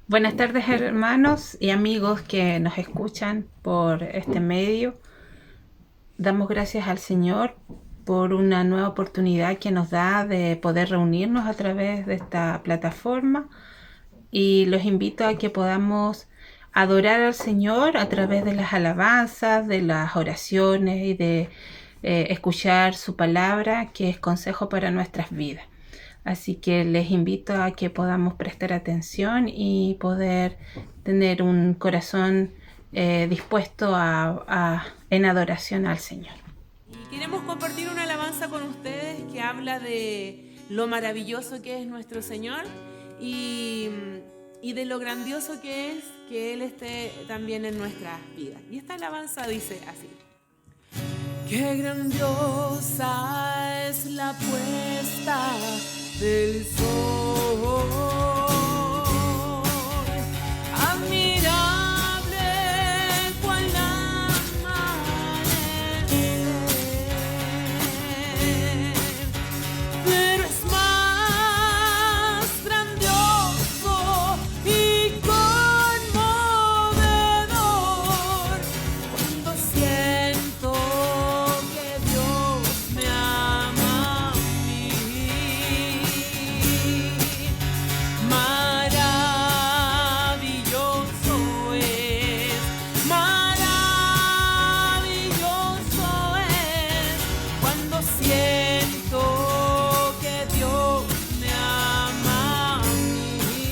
Buenas tardes, hermanos y amigos que nos escuchan por este medio. Damos gracias al Señor por una nueva oportunidad que nos da de poder reunirnos a través de esta plataforma, y los invito a que podamos adorar al Señor a través de las alabanzas, de las oraciones y de escuchar su palabra, que es consejo para nuestras vidas. Así que les invito a que podamos prestar atención y poder tener un corazón dispuesto en adoración al Señor. Y queremos compartir una alabanza con ustedes que habla de lo maravilloso que es nuestro Señor y, y de lo grandioso que es que Él esté también en nuestras vidas. Y esta alabanza dice así: qué grandiosa es la puesta del sol. Admirable cual amanecer. Pero es más grandioso y conmovedor cuando siento que Dios me ama a mí. Maravilloso es, maravilloso es cuando siento que Dios me ama a mí.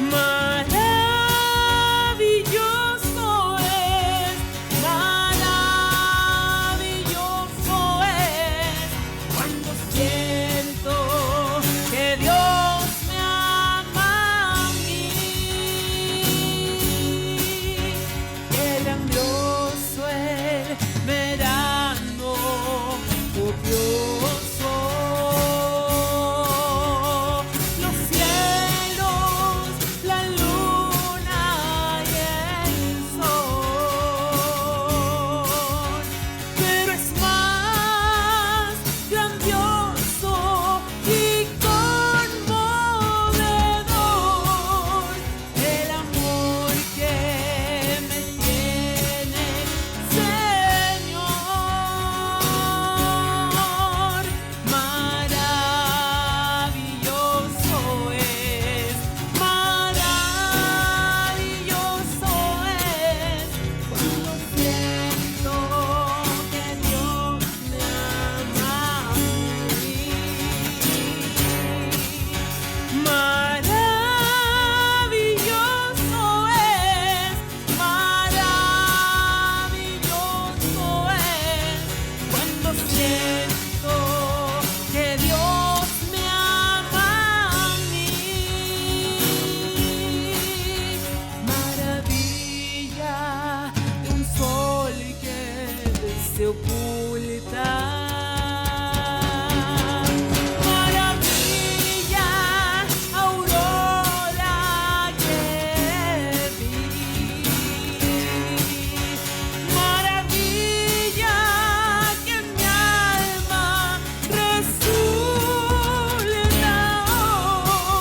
Maravilloso es, maravilloso es cuando siento que Dios me ama a mí. Qué grandioso el verano copioso. Los cielos, la luna y el sol. Pero es más grandioso y conmovedor el amor que me tiene el Señor. Maravilloso es, maravilloso es cuando siento que Dios me ama a mí. Maravilloso es, maravilloso es cuando siento que Dios me ama a mí. Maravilla de un sol que se oculta. Maravilla, aurora que vi. Maravilla que en mi alma resulta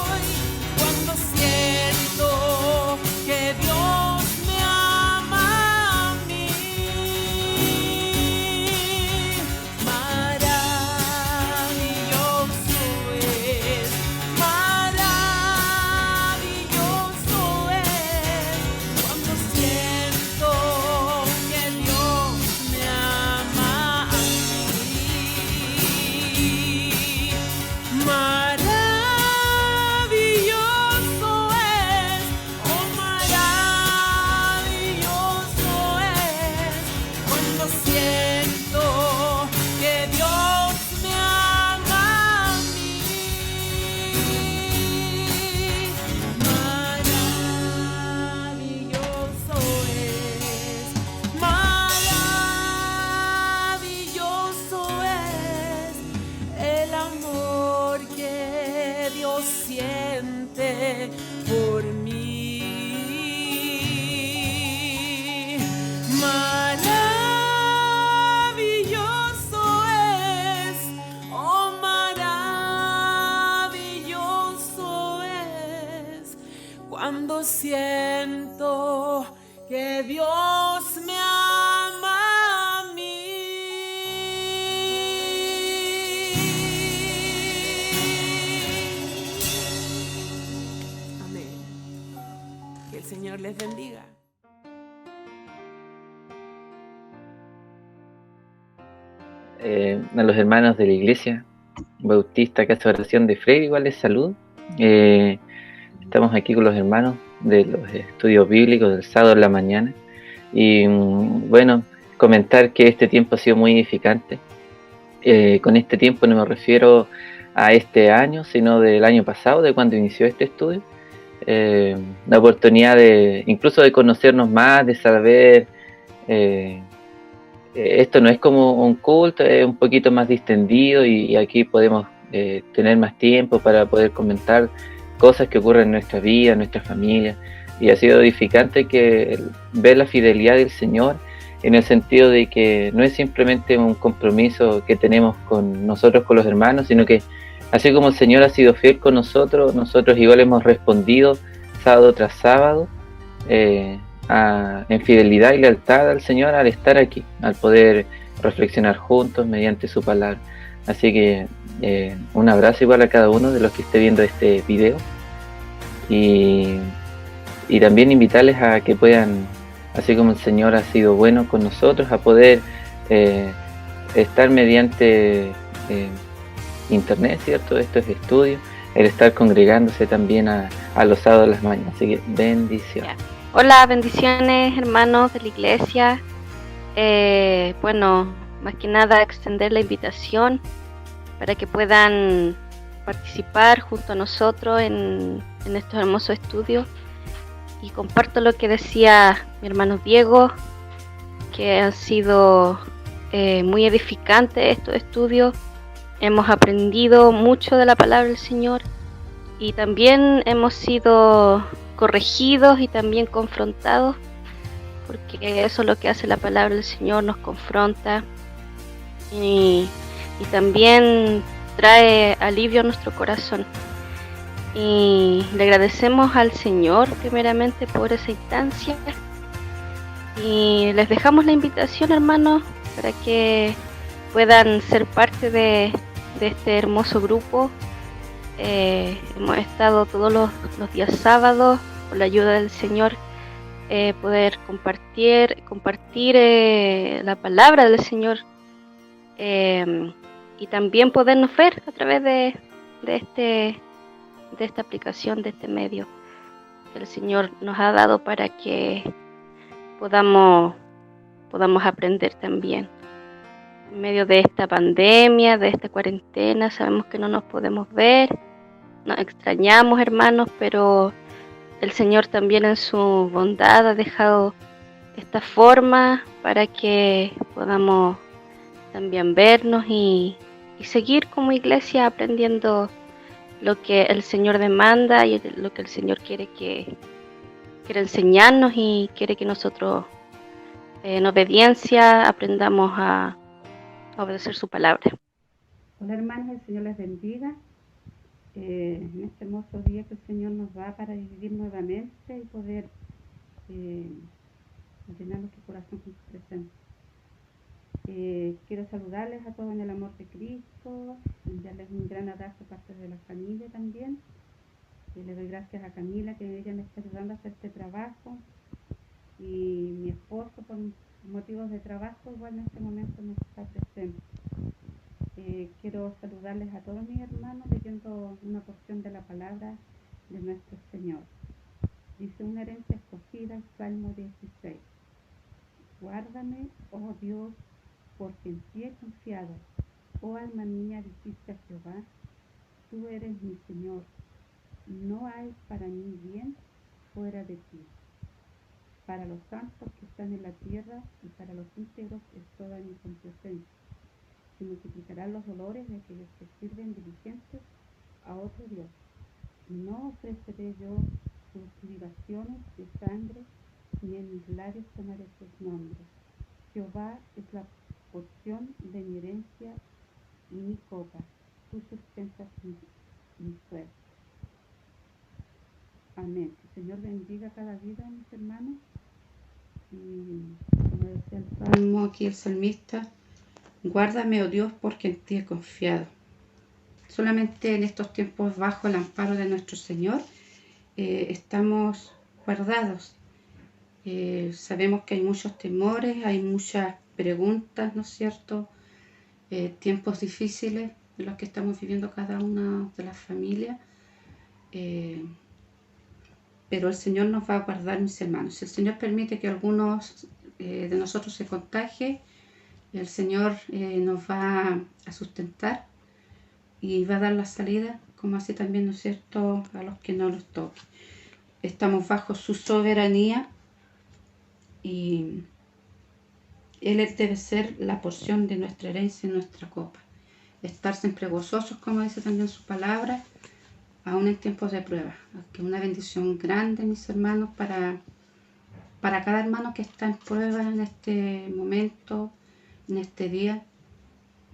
hoy cuando siento que Dios me ama a mí. Maravilloso es, maravilloso es cuando siento que Dios me ama a mí. Maravilloso es, oh maravilloso es cuando siento que Dios me ama a mí. Maravilloso es, maravilloso es el amor que Dios siente por mí. Maravilloso es, oh maravilloso es siento que Dios me ama a mí. Amén. Que el Señor les bendiga. A los hermanos de la Iglesia Bautista Casa de Oración de Freire, igual les saludo. Estamos aquí con los hermanos de los estudios bíblicos del sábado en la mañana. Y bueno, comentar que este tiempo ha sido muy edificante. Con este tiempo no me refiero a este año, sino del año pasado, de cuando inició este estudio. La oportunidad de incluso de conocernos más, de saber. Esto no es como un culto, es un poquito más distendido y aquí podemos tener más tiempo para poder comentar cosas que ocurren en nuestra vida, en nuestra familia. Y ha sido edificante que ver la fidelidad del Señor en el sentido de que no es simplemente un compromiso que tenemos con nosotros, con los hermanos, sino que así como el Señor ha sido fiel con nosotros, nosotros igual hemos respondido sábado tras sábado. En fidelidad y lealtad al Señor al estar aquí, al poder reflexionar juntos mediante su palabra. Así que un abrazo igual a cada uno de los que esté viendo este video y también invitarles a que puedan, así como el Señor ha sido bueno con nosotros, a poder estar mediante internet, ¿cierto? Esto es estudio, el estar congregándose también a los sábados de las mañanas. Así que bendiciones. Hola, bendiciones hermanos de la iglesia. Bueno, más que nada extender la invitación para que puedan participar junto a nosotros en estos hermosos estudios. Y comparto lo que decía mi hermano Diego, que han sido muy edificantes estos estudios. Hemos aprendido mucho de la palabra del Señor y también hemos sido corregidos y también confrontados, porque eso es lo que hace la palabra del Señor, nos confronta y también trae alivio a nuestro corazón. Y le agradecemos al Señor primeramente por esa instancia y les dejamos la invitación, hermanos, para que puedan ser parte de este hermoso grupo. Hemos estado todos los días sábados con la ayuda del Señor, poder compartir la palabra del Señor y también podernos ver a través de esta aplicación, de este medio que el Señor nos ha dado para que podamos aprender también. En medio de esta pandemia, de esta cuarentena, sabemos que no nos podemos ver, nos extrañamos, hermanos, pero el Señor también en su bondad ha dejado esta forma para que podamos también vernos y seguir como iglesia aprendiendo lo que el Señor demanda y lo que el Señor quiere enseñarnos y quiere que nosotros en obediencia aprendamos a obedecer su palabra. Hola hermanos, el Señor les bendiga en este hermoso día que el Señor nos da para vivir nuevamente y poder llenar nuestro corazón con su presencia. Quiero saludarles a todos en el amor de Cristo, enviarles un gran abrazo de parte de la familia también. Le doy gracias a Camila, que ella me está ayudando a hacer este trabajo, y mi esposo por motivos de trabajo igual en este momento no está presente. Quiero saludarles a todos mis hermanos leyendo una porción de la palabra de nuestro Señor. Dice una herencia escogida, el Salmo 16. Guárdame, oh Dios, porque en ti he confiado. Oh alma mía, dijiste a Jehová, tú eres mi Señor. No hay para mí bien fuera de ti. Para los santos que están en la tierra y para los íntegros es toda mi complacencia. Se multiplicarán los dolores de aquellos que sirven diligentes a otro Dios. No ofreceré yo sus libaciones de sangre, ni en mis labios tomaré sus nombres. Jehová es la porción de mi herencia y mi copa. Tú sustentas mi suerte. Amén. Señor bendiga cada vida de mis hermanos. Y como decía el salmo aquí el salmista, guárdame, oh Dios, porque en ti he confiado. Solamente en estos tiempos bajo el amparo de nuestro Señor estamos guardados. Sabemos que hay muchos temores, hay muchas preguntas, ¿no es cierto? Tiempos difíciles en los que estamos viviendo cada una de las familias. Pero el Señor nos va a guardar, mis hermanos. Si el Señor permite que algunos de nosotros se contagien, el Señor nos va a sustentar y va a dar la salida, como así también, ¿no es cierto?, a los que no los toque. Estamos bajo su soberanía y Él debe ser la porción de nuestra herencia y nuestra copa. Estar siempre gozosos, como dice también su palabra, aún en tiempos de prueba. Que una bendición grande, mis hermanos, para cada hermano que está en prueba en este momento, en este día.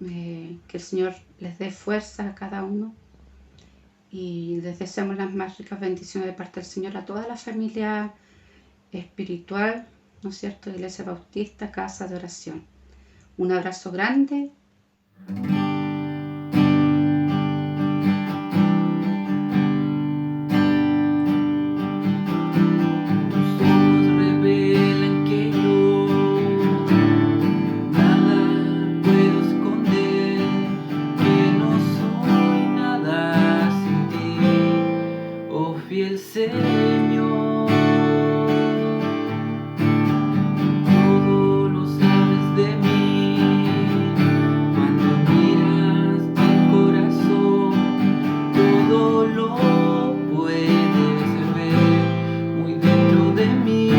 Que el Señor les dé fuerza a cada uno y les deseamos las más ricas bendiciones de parte del Señor a toda la familia espiritual, ¿no es cierto?, de Iglesia Bautista, Casa de Oración. Un abrazo grande. Fiel Señor, todo lo sabes de mí, cuando miras mi corazón, todo lo puedes ver muy dentro de mí.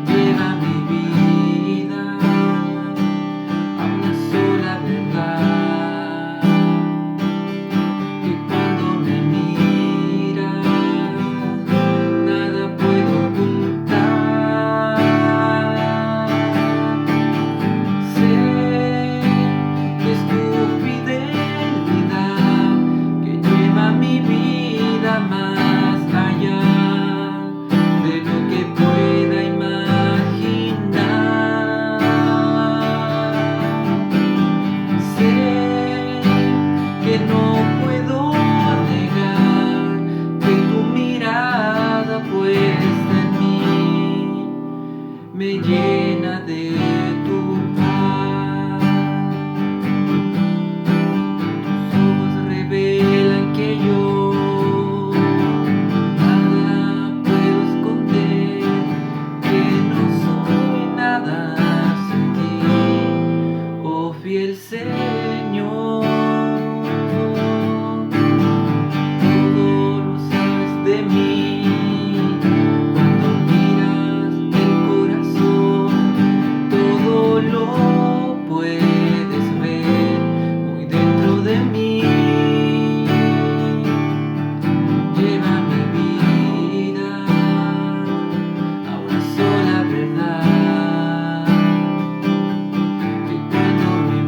Lleva mi vida a una sola verdad. Me llena de tu paz. Tus ojos revelan que yo nada puedo esconder, que no soy nada sin ti, oh fiel Señor. Todo lo sabes de mí. Lo puedes ver muy dentro de mí. Lleva mi vida a una sola verdad. Que cuando me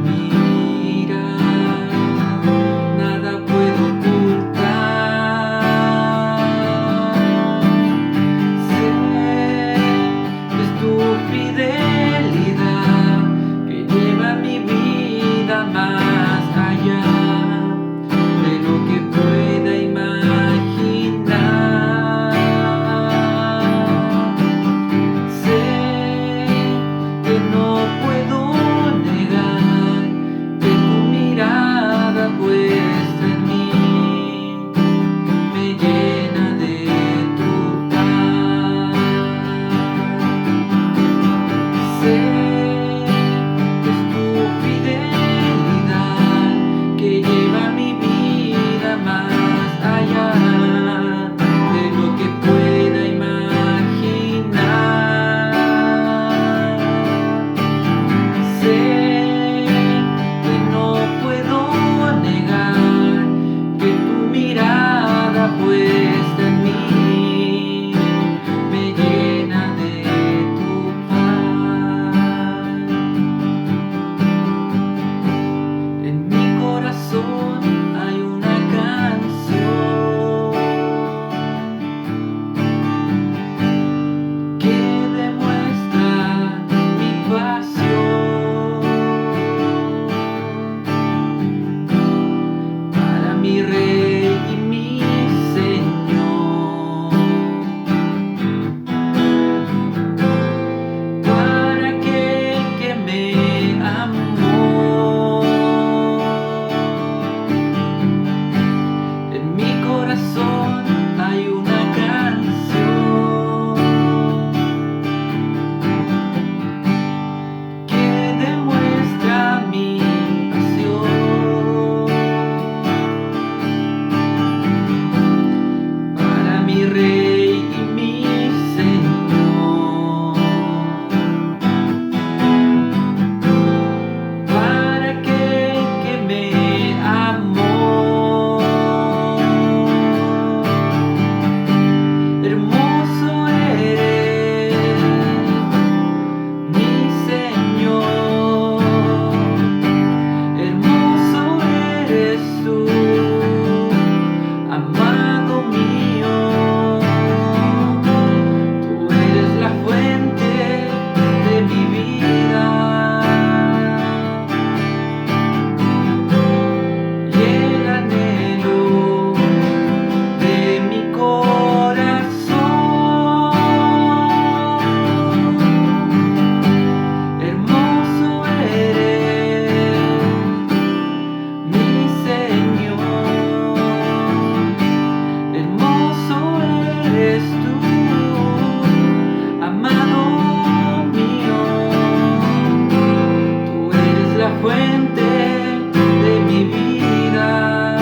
fuente de mi vida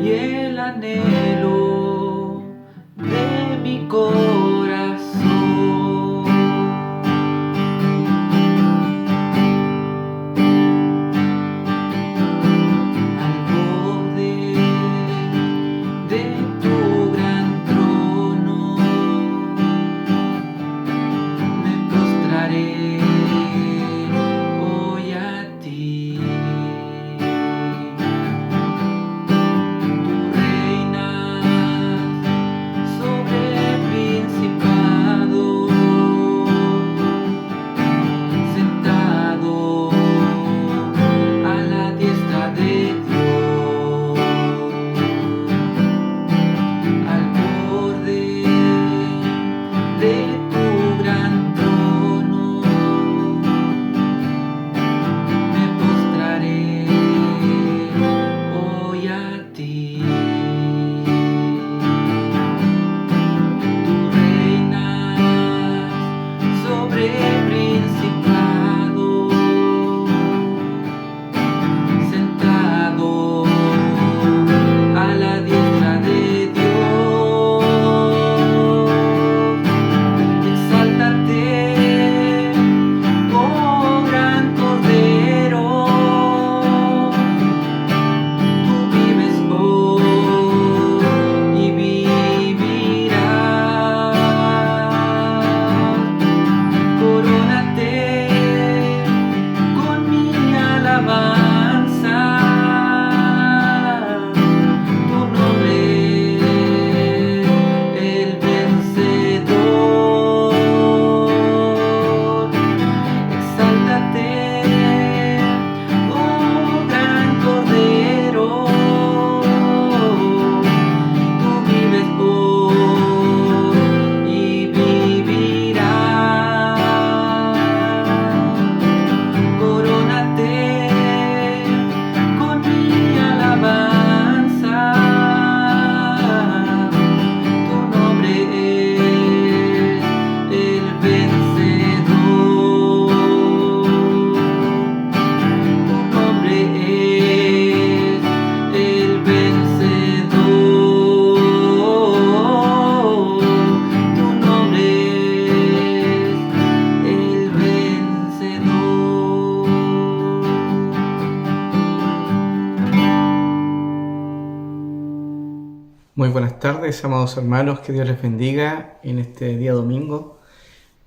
y el anhelo de mi corazón. Al borde de tu gran trono me postraré hoy a ti. Tú reinas sobre principados, sentado a la diestra de Dios. Al borde de tu gran trono me postraré hoy a ti. Tú reinas sobre principados, sentado a la diestra de Dios. Exáltate, oh gran Cordero, tú vives hoy y vivirás. Corónate con mi alabanza, tu nombre el vencedor. Exáltate, oh gran Cordero, tú vives hoy y vivirás. Corónate con mi alabanza, tu nombre es el vencedor. Tu nombre es el vencedor. Tu nombre es el vencedor. Muy buenas tardes, amados hermanos, que Dios les bendiga en este día domingo.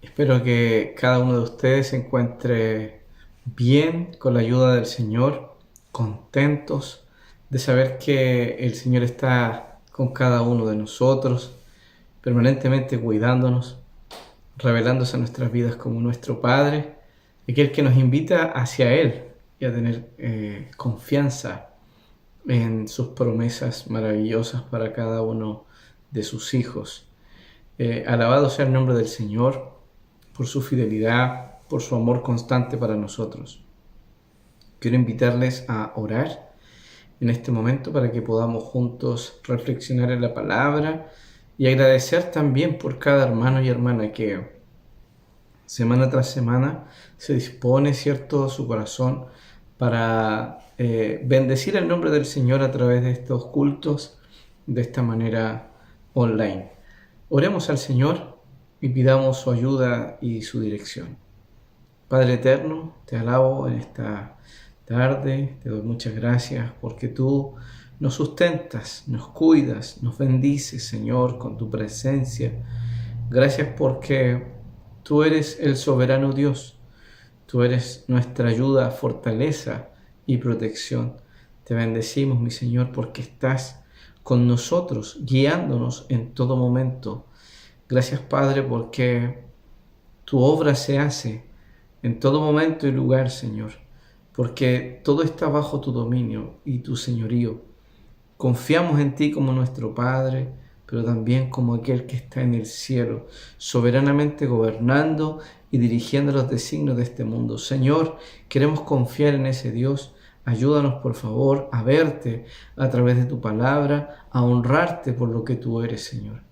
Espero que cada uno de ustedes se encuentre bien con la ayuda del Señor, contentos de saber que el Señor está con cada uno de nosotros, permanentemente cuidándonos, revelándose a nuestras vidas como nuestro Padre, aquel que nos invita hacia Él y a tener confianza en sus promesas maravillosas para cada uno de sus hijos. Alabado sea el nombre del Señor por su fidelidad, por su amor constante para nosotros. Quiero invitarles a orar en este momento para que podamos juntos reflexionar en la palabra y agradecer también por cada hermano y hermana que semana tras semana se dispone, ¿cierto?, su corazón para bendecir el nombre del Señor a través de estos cultos de esta manera online. Oremos al Señor y pidamos su ayuda y su dirección. Padre eterno, te alabo en esta tarde, te doy muchas gracias porque tú nos sustentas, nos cuidas, nos bendices, Señor, con tu presencia. Gracias porque tú eres el soberano Dios, tú eres nuestra ayuda, fortaleza y protección. Te bendecimos, mi Señor, porque estás con nosotros, guiándonos en todo momento. Gracias, Padre, porque tu obra se hace en todo momento y lugar, Señor, porque todo está bajo tu dominio y tu señorío. Confiamos en ti como nuestro Padre, pero también como aquel que está en el cielo, soberanamente gobernando y dirigiendo los designios de este mundo. Señor, queremos confiar en ese Dios. Ayúdanos, por favor, a verte a través de tu palabra, a honrarte por lo que tú eres, Señor.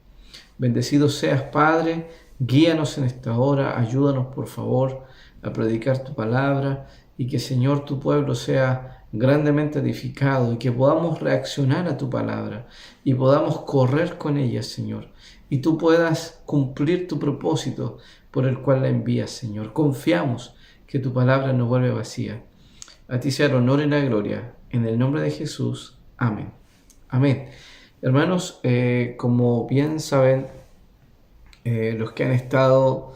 Bendecido seas, Padre, Guíanos en esta hora, ayúdanos por favor a predicar tu palabra y que, Señor, tu pueblo sea grandemente edificado y que podamos reaccionar a tu palabra y podamos correr con ella, Señor, y tú puedas cumplir tu propósito por el cual la envías, Señor. Confiamos que tu palabra no vuelve vacía. A ti sea el honor y la gloria. En el nombre de Jesús. Amén. Amén. Hermanos, como bien saben, los que han estado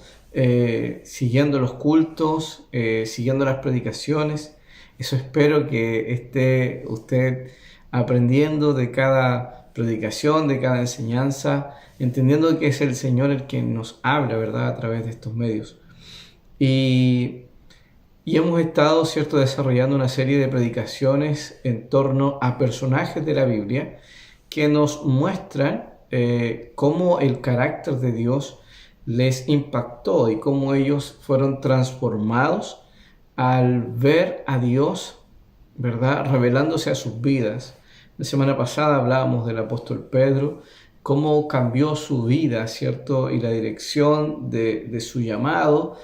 siguiendo los cultos, siguiendo las predicaciones, eso espero que esté usted aprendiendo de cada predicación, de cada enseñanza, entendiendo que es el Señor el que nos habla, ¿verdad?, a través de estos medios. Y hemos estado, ¿cierto?, desarrollando una serie de predicaciones en torno a personajes de la Biblia que nos muestran cómo el carácter de Dios les impactó y cómo ellos fueron transformados al ver a Dios, ¿verdad?, revelándose a sus vidas. La semana pasada hablábamos del apóstol Pedro, cómo cambió su vida, ¿cierto?, y la dirección de su llamado,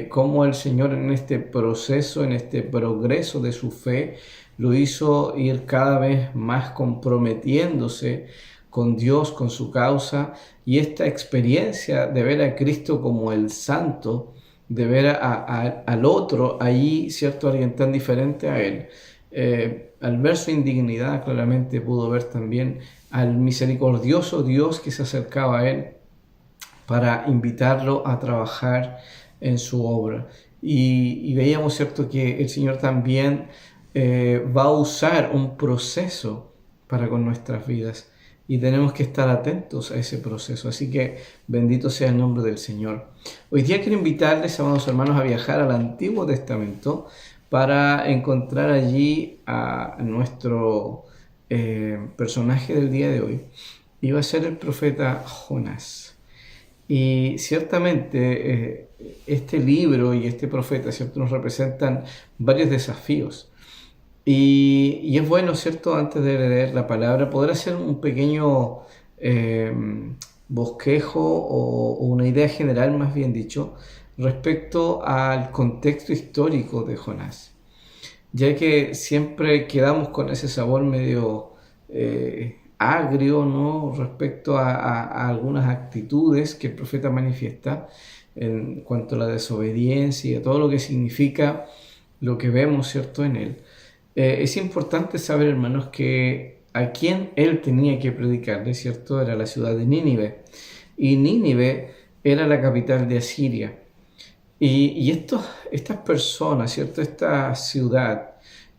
cómo el Señor en este proceso, en este progreso de su fe, lo hizo ir cada vez más comprometiéndose con Dios, con su causa, y esta experiencia de ver a Cristo como el santo, de ver al otro ahí, ¿cierto?, alguien tan diferente a él. Al ver su indignidad, claramente pudo ver también al misericordioso Dios que se acercaba a él para invitarlo a trabajar en su obra. Y veíamos, ¿cierto?, que el Señor también va a usar un proceso para con nuestras vidas y tenemos que estar atentos a ese proceso. Así que bendito sea el nombre del Señor. Hoy día quiero invitarles, amados hermanos, a viajar al Antiguo Testamento para encontrar allí a nuestro personaje del día de hoy. Y va a ser el profeta Jonás. Y ciertamente este libro y este profeta, ¿cierto?, nos representan varios desafíos. Y es bueno, ¿cierto?, antes de leer la palabra, poder hacer un pequeño bosquejo o una idea general, más bien dicho, respecto al contexto histórico de Jonás, ya que siempre quedamos con ese sabor medio agrio, ¿no?, respecto a algunas actitudes que el profeta manifiesta en cuanto a la desobediencia y a todo lo que significa lo que vemos, ¿cierto?, en él. Es importante saber, hermanos, que a quien él tenía que predicarle, ¿cierto?, era la ciudad de Nínive. Y Nínive era la capital de Asiria. Y estas personas, ¿cierto?, esta ciudad,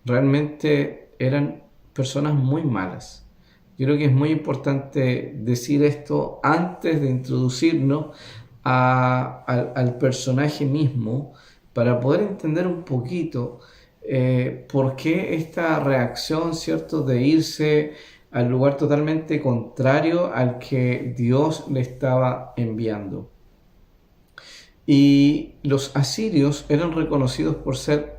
realmente eran personas muy malas. Yo creo que es muy importante decir esto antes de introducirnos al personaje mismo, para poder entender un poquito por qué esta reacción, ¿cierto?, de irse al lugar totalmente contrario al que Dios le estaba enviando. Y los asirios eran reconocidos por ser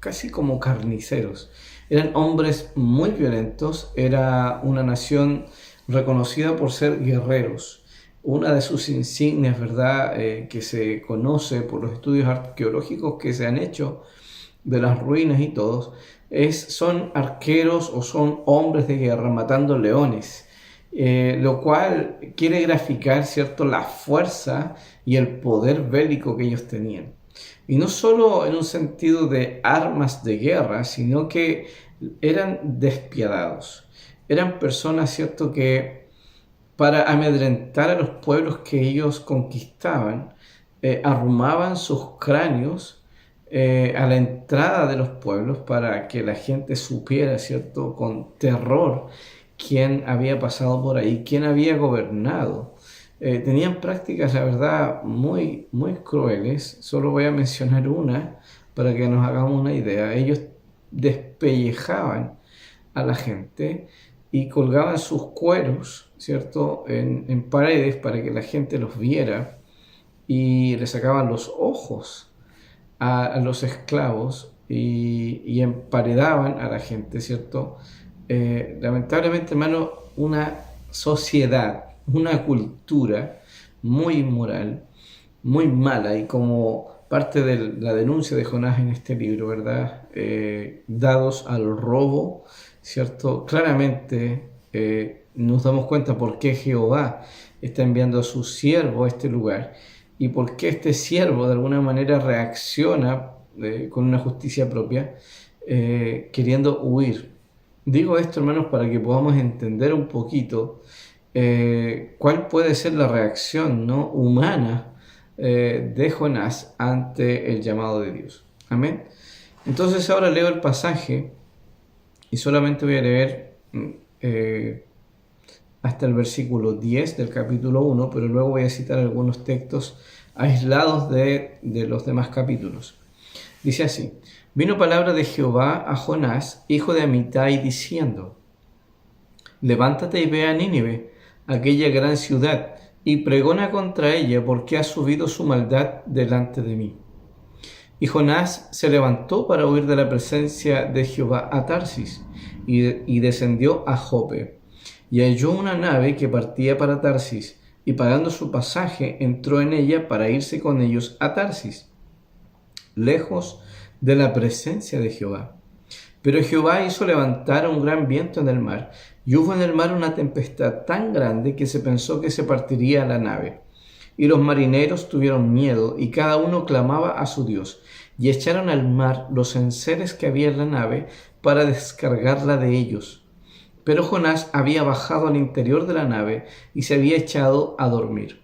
casi como carniceros. Eran hombres muy violentos, era una nación reconocida por ser guerreros. Una de sus insignias, ¿verdad?, que se conoce por los estudios arqueológicos que se han hecho de las ruinas y todos, son arqueros o son hombres de guerra matando leones, lo cual quiere graficar, ¿cierto?, la fuerza y el poder bélico que ellos tenían. Y no solo en un sentido de armas de guerra, sino que eran despiadados. Eran personas, ¿cierto?, que para amedrentar a los pueblos que ellos conquistaban, arrumaban sus cráneos a la entrada de los pueblos para que la gente supiera, ¿cierto?, con terror quién había pasado por ahí, quién había gobernado. Tenían prácticas, la verdad, muy, muy crueles. Solo voy a mencionar una para que nos hagamos una idea. Ellos despellejaban a la gente y colgaban sus cueros, ¿cierto?, en paredes para que la gente los viera, y le sacaban los ojos a los esclavos y emparedaban a la gente, ¿cierto? Lamentablemente, hermano, una sociedad, una cultura muy inmoral, muy mala y como parte de la denuncia de Jonás en este libro, ¿verdad? Dados al robo, ¿cierto? Claramente nos damos cuenta por qué Jehová está enviando a su siervo a este lugar y por qué este siervo de alguna manera reacciona con una justicia propia, queriendo huir. Digo esto, hermanos, para que podamos entender un poquito cuál puede ser la reacción, ¿no?, humana de Jonás ante el llamado de Dios. Amén. Entonces ahora leo el pasaje y solamente voy a leer hasta el versículo 10 del capítulo 1, pero luego voy a citar algunos textos aislados de los demás capítulos. Dice así: vino palabra de Jehová a Jonás, hijo de Amitai, diciendo: levántate y ve a Nínive, aquella gran ciudad, y pregona contra ella, porque ha subido su maldad delante de mí. Y Jonás se levantó para huir de la presencia de Jehová a Tarsis, y descendió a Jope, y halló una nave que partía para Tarsis, y pagando su pasaje entró en ella para irse con ellos a Tarsis, lejos de la presencia de Jehová. Pero Jehová hizo levantar un gran viento en el mar, y hubo en el mar una tempestad tan grande que se pensó que se partiría la nave. Y los marineros tuvieron miedo, y cada uno clamaba a su Dios, y echaron al mar los enseres que había en la nave para descargarla de ellos. Pero Jonás había bajado al interior de la nave y se había echado a dormir.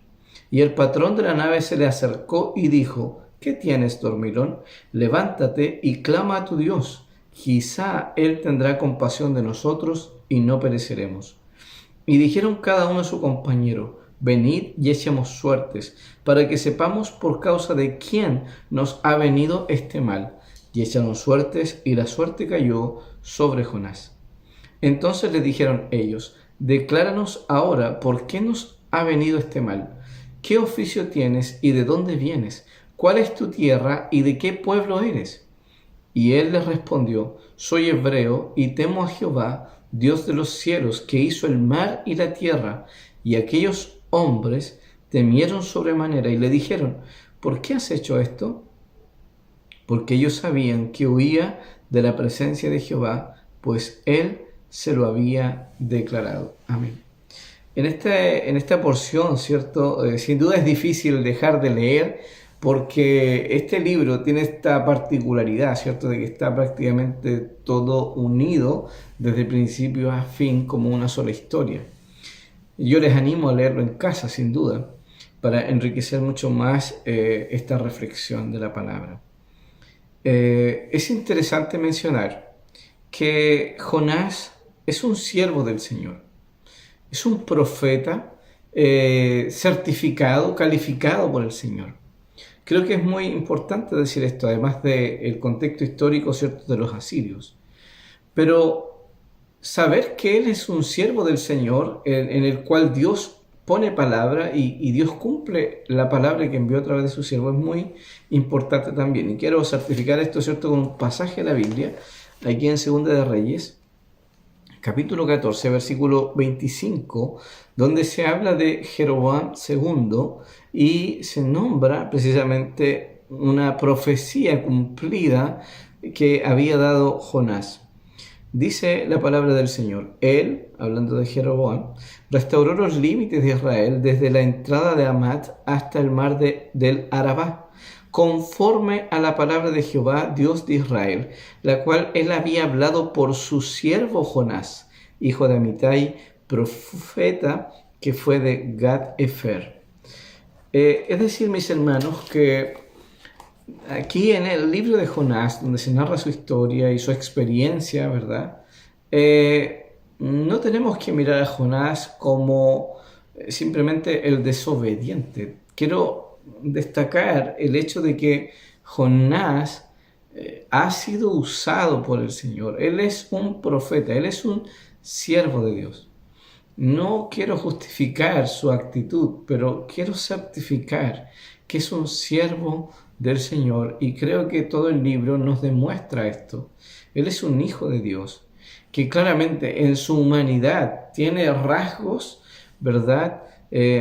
Y el patrón de la nave se le acercó y dijo: ¿qué tienes, dormilón? Levántate y clama a tu Dios. Quizá Él tendrá compasión de nosotros y no pereceremos. Y dijeron cada uno a su compañero: venid y echemos suertes, para que sepamos por causa de quién nos ha venido este mal. Y echaron suertes, y la suerte cayó sobre Jonás. Entonces le dijeron ellos: decláranos ahora por qué nos ha venido este mal. ¿Qué oficio tienes y de dónde vienes? ¿Cuál es tu tierra y de qué pueblo eres? Y él les respondió: soy hebreo y temo a Jehová, Dios de los cielos, que hizo el mar y la tierra. Y aquellos hombres temieron sobremanera y le dijeron: ¿por qué has hecho esto? Porque ellos sabían que huía de la presencia de Jehová, pues él se lo había declarado. Amén. En esta porción, ¿cierto? Sin duda es difícil dejar de leer, porque este libro tiene esta particularidad, ¿cierto?, de que está prácticamente todo unido desde principio a fin como una sola historia. Yo les animo a leerlo en casa, sin duda, para enriquecer mucho más esta reflexión de la palabra. Es interesante mencionar que Jonás es un siervo del Señor, es un profeta certificado, calificado por el Señor. Creo que es muy importante decir esto, además del contexto histórico, ¿cierto?, de los asirios. Pero saber que Él es un siervo del Señor, en el cual Dios pone palabra y Dios cumple la palabra que envió a través de su siervo, es muy importante también. Y quiero certificar esto, ¿cierto?, con un pasaje de la Biblia, aquí en Segunda de Reyes, capítulo 14, versículo 25, donde se habla de Jeroboam II y se nombra precisamente una profecía cumplida que había dado Jonás. Dice la palabra del Señor: Él, hablando de Jeroboam, restauró los límites de Israel desde la entrada de Hamat hasta el mar del Arabá, conforme a la palabra de Jehová, Dios de Israel, la cual él había hablado por su siervo Jonás, hijo de Amitai, profeta, que fue de Gad-Efer. Es decir, mis hermanos, que aquí en el libro de Jonás, donde se narra su historia y su experiencia, ¿verdad? No tenemos que mirar a Jonás como simplemente el desobediente. Quiero destacar el hecho de que Jonás ha sido usado por el Señor. Él es un profeta, él es un siervo de Dios. No quiero justificar su actitud, pero quiero certificar que es un siervo del Señor, y creo que todo el libro nos demuestra esto. Él es un hijo de Dios, que claramente en su humanidad tiene rasgos, ¿verdad?,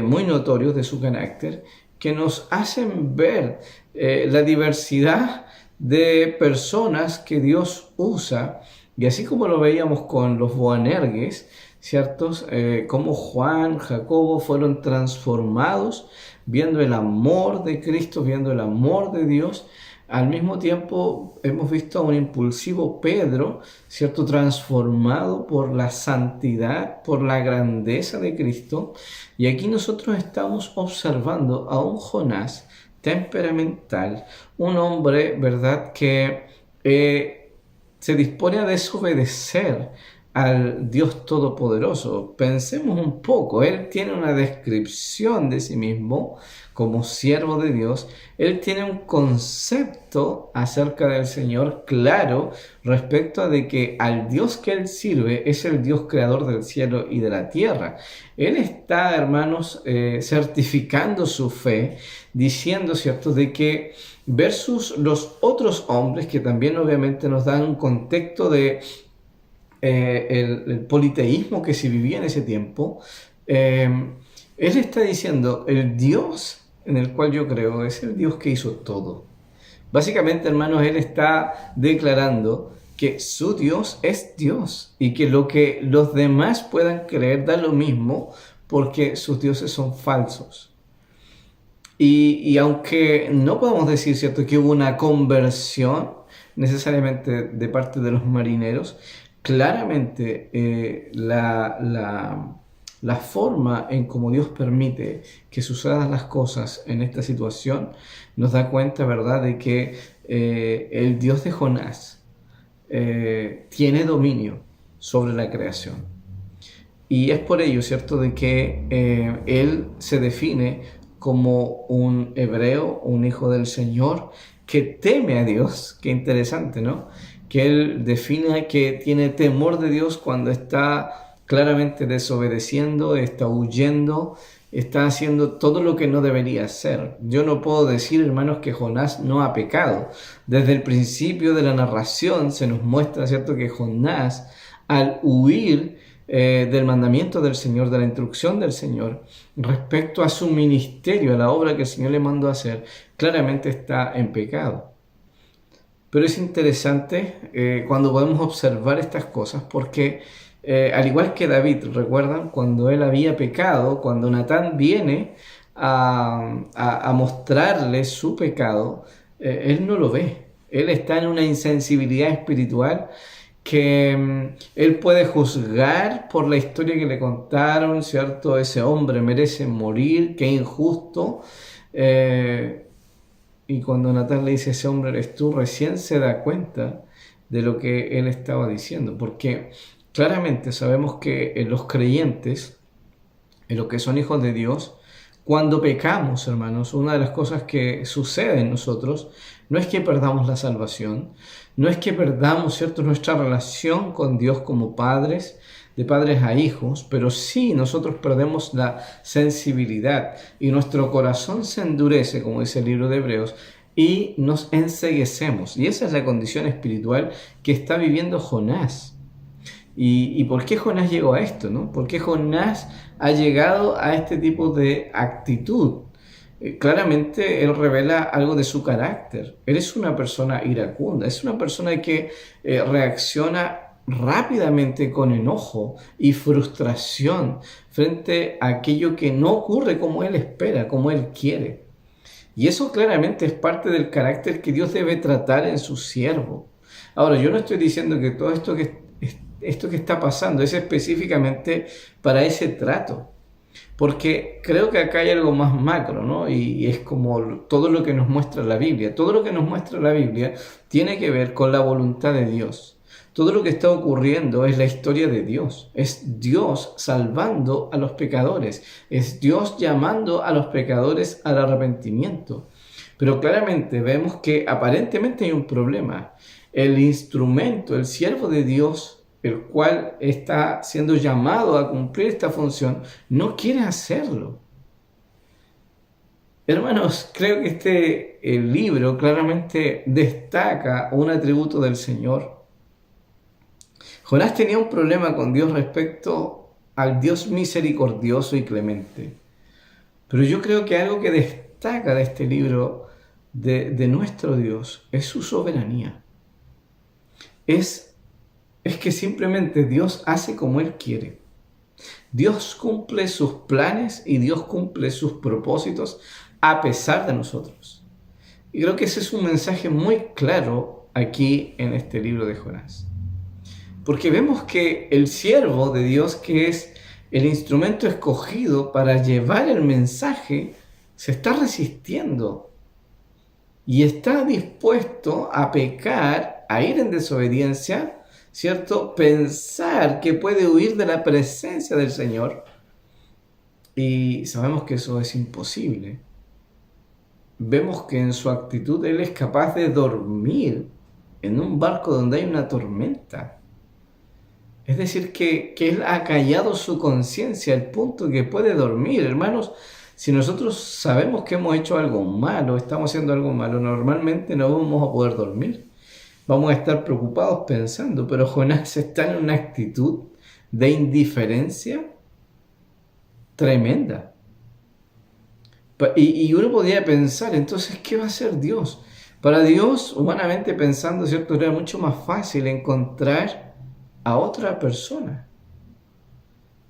muy notorios de su carácter, que nos hacen ver la diversidad de personas que Dios usa. Y así como lo veíamos con los Boanerges, ¿ciertos? Como Juan, Jacobo fueron transformados viendo el amor de Cristo, viendo el amor de Dios. Al mismo tiempo hemos visto a un impulsivo Pedro, ¿cierto? Transformado por la santidad, por la grandeza de Cristo. Y aquí nosotros estamos observando a un Jonás temperamental, un hombre, ¿verdad?, que se dispone a desobedecer al Dios Todopoderoso. Pensemos un poco, él tiene una descripción de sí mismo como siervo de Dios, él tiene un concepto acerca del Señor claro respecto a de que al Dios que él sirve es el Dios creador del cielo y de la tierra. Él está, hermanos, certificando su fe, diciendo, ¿cierto?, de que versus los otros hombres que también obviamente nos dan un contexto de el politeísmo que se vivía en ese tiempo, él está diciendo, el Dios en el cual yo creo es el Dios que hizo todo. Básicamente, hermanos, él está declarando que su Dios es Dios y que lo que los demás puedan creer da lo mismo porque sus dioses son falsos. Y aunque no podemos decir, ¿cierto?, que hubo una conversión necesariamente de parte de los marineros, claramente la forma en cómo Dios permite que sucedan las cosas en esta situación nos da cuenta, ¿verdad?, de que el Dios de Jonás tiene dominio sobre la creación. Y es por ello, ¿cierto?, de que él se define como un hebreo, un hijo del Señor, que teme a Dios. Qué interesante, ¿no? Que él define que tiene temor de Dios cuando está claramente desobedeciendo, está huyendo, está haciendo todo lo que no debería hacer. Yo no puedo decir, hermanos, que Jonás no ha pecado. Desde el principio de la narración se nos muestra, ¿cierto?, que Jonás, al huir del mandamiento del Señor, de la instrucción del Señor, respecto a su ministerio, a la obra que el Señor le mandó a hacer, claramente está en pecado. Pero es interesante cuando podemos observar estas cosas porque al igual que David, ¿recuerdan? Cuando él había pecado, cuando Natán viene a mostrarle su pecado, él no lo ve. Él está en una insensibilidad espiritual que él puede juzgar por la historia que le contaron, ¿cierto? Ese hombre merece morir, qué injusto. Y cuando Natán le dice, ese hombre eres tú, recién se da cuenta de lo que él estaba diciendo. Porque claramente sabemos que los creyentes, en los que son hijos de Dios, cuando pecamos, hermanos, una de las cosas que sucede en nosotros no es que perdamos la salvación, no es que perdamos, ¿cierto?, nuestra relación con Dios como padres, de padres a hijos, pero sí nosotros perdemos la sensibilidad y nuestro corazón se endurece, como dice el libro de Hebreos, y nos enceguecemos. Y esa es la condición espiritual que está viviendo Jonás. ¿Y por qué Jonás llegó a esto, no? ¿Por qué Jonás ha llegado a este tipo de actitud? Claramente él revela algo de su carácter. Él es una persona iracunda, es una persona que reacciona rápidamente con enojo y frustración frente a aquello que no ocurre como él espera, como él quiere. Y eso claramente es parte del carácter que Dios debe tratar en su siervo. Ahora, yo no estoy diciendo que todo esto que está pasando es específicamente para ese trato, porque creo que acá hay algo más macro, ¿no? Y es como todo lo que nos muestra la Biblia. Todo lo que nos muestra la Biblia tiene que ver con la voluntad de Dios. Todo lo que está ocurriendo es la historia de Dios. Es Dios salvando a los pecadores. Es Dios llamando a los pecadores al arrepentimiento. Pero claramente vemos que aparentemente hay un problema. El instrumento, el siervo de Dios, el cual está siendo llamado a cumplir esta función, no quiere hacerlo. Hermanos, creo que el libro claramente destaca un atributo del Señor. Jonás tenía un problema con Dios respecto al Dios misericordioso y clemente. Pero yo creo que algo que destaca de este libro de nuestro Dios es su soberanía. Es que simplemente Dios hace como Él quiere. Dios cumple sus planes y Dios cumple sus propósitos a pesar de nosotros. Y creo que ese es un mensaje muy claro aquí en este libro de Jonás. Porque vemos que el siervo de Dios, que es el instrumento escogido para llevar el mensaje, se está resistiendo y está dispuesto a pecar, a ir en desobediencia, ¿cierto? Pensar que puede huir de la presencia del Señor. Y sabemos que eso es imposible. Vemos que en su actitud Él es capaz de dormir en un barco donde hay una tormenta. Es decir, que Él ha callado su conciencia al punto que puede dormir. Hermanos, si nosotros sabemos que hemos hecho algo malo, estamos haciendo algo malo, normalmente no vamos a poder dormir. Vamos a estar preocupados pensando, pero Jonás está en una actitud de indiferencia tremenda. Y uno podría pensar, entonces, ¿qué va a hacer Dios? Para Dios, humanamente pensando, ¿cierto?, era mucho más fácil encontrar a otra persona.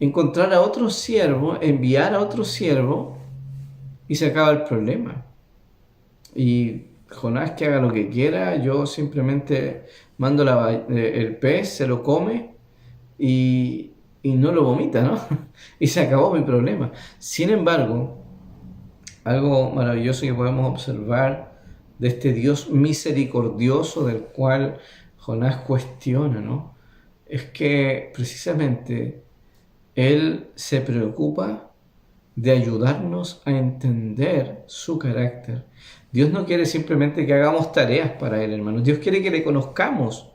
Encontrar a otro siervo, enviar a otro siervo y se acaba el problema. Y Jonás que haga lo que quiera, yo simplemente mando el pez, se lo come y no lo vomita, ¿no? Y se acabó mi problema. Sin embargo, algo maravilloso que podemos observar de este Dios misericordioso del cual Jonás cuestiona, ¿no? Es que precisamente Él se preocupa de ayudarnos a entender su carácter. Dios no quiere simplemente que hagamos tareas para Él, hermanos. Dios quiere que le conozcamos.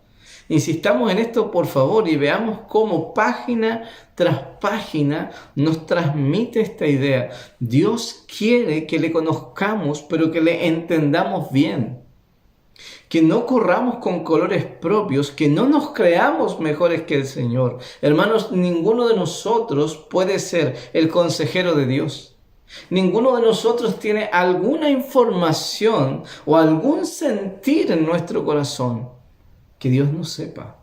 Insistamos en esto, por favor, y veamos cómo página tras página nos transmite esta idea. Dios quiere que le conozcamos, pero que le entendamos bien. Que no corramos con colores propios, que no nos creamos mejores que el Señor. Hermanos, ninguno de nosotros puede ser el consejero de Dios. Ninguno de nosotros tiene alguna información o algún sentir en nuestro corazón que Dios no sepa.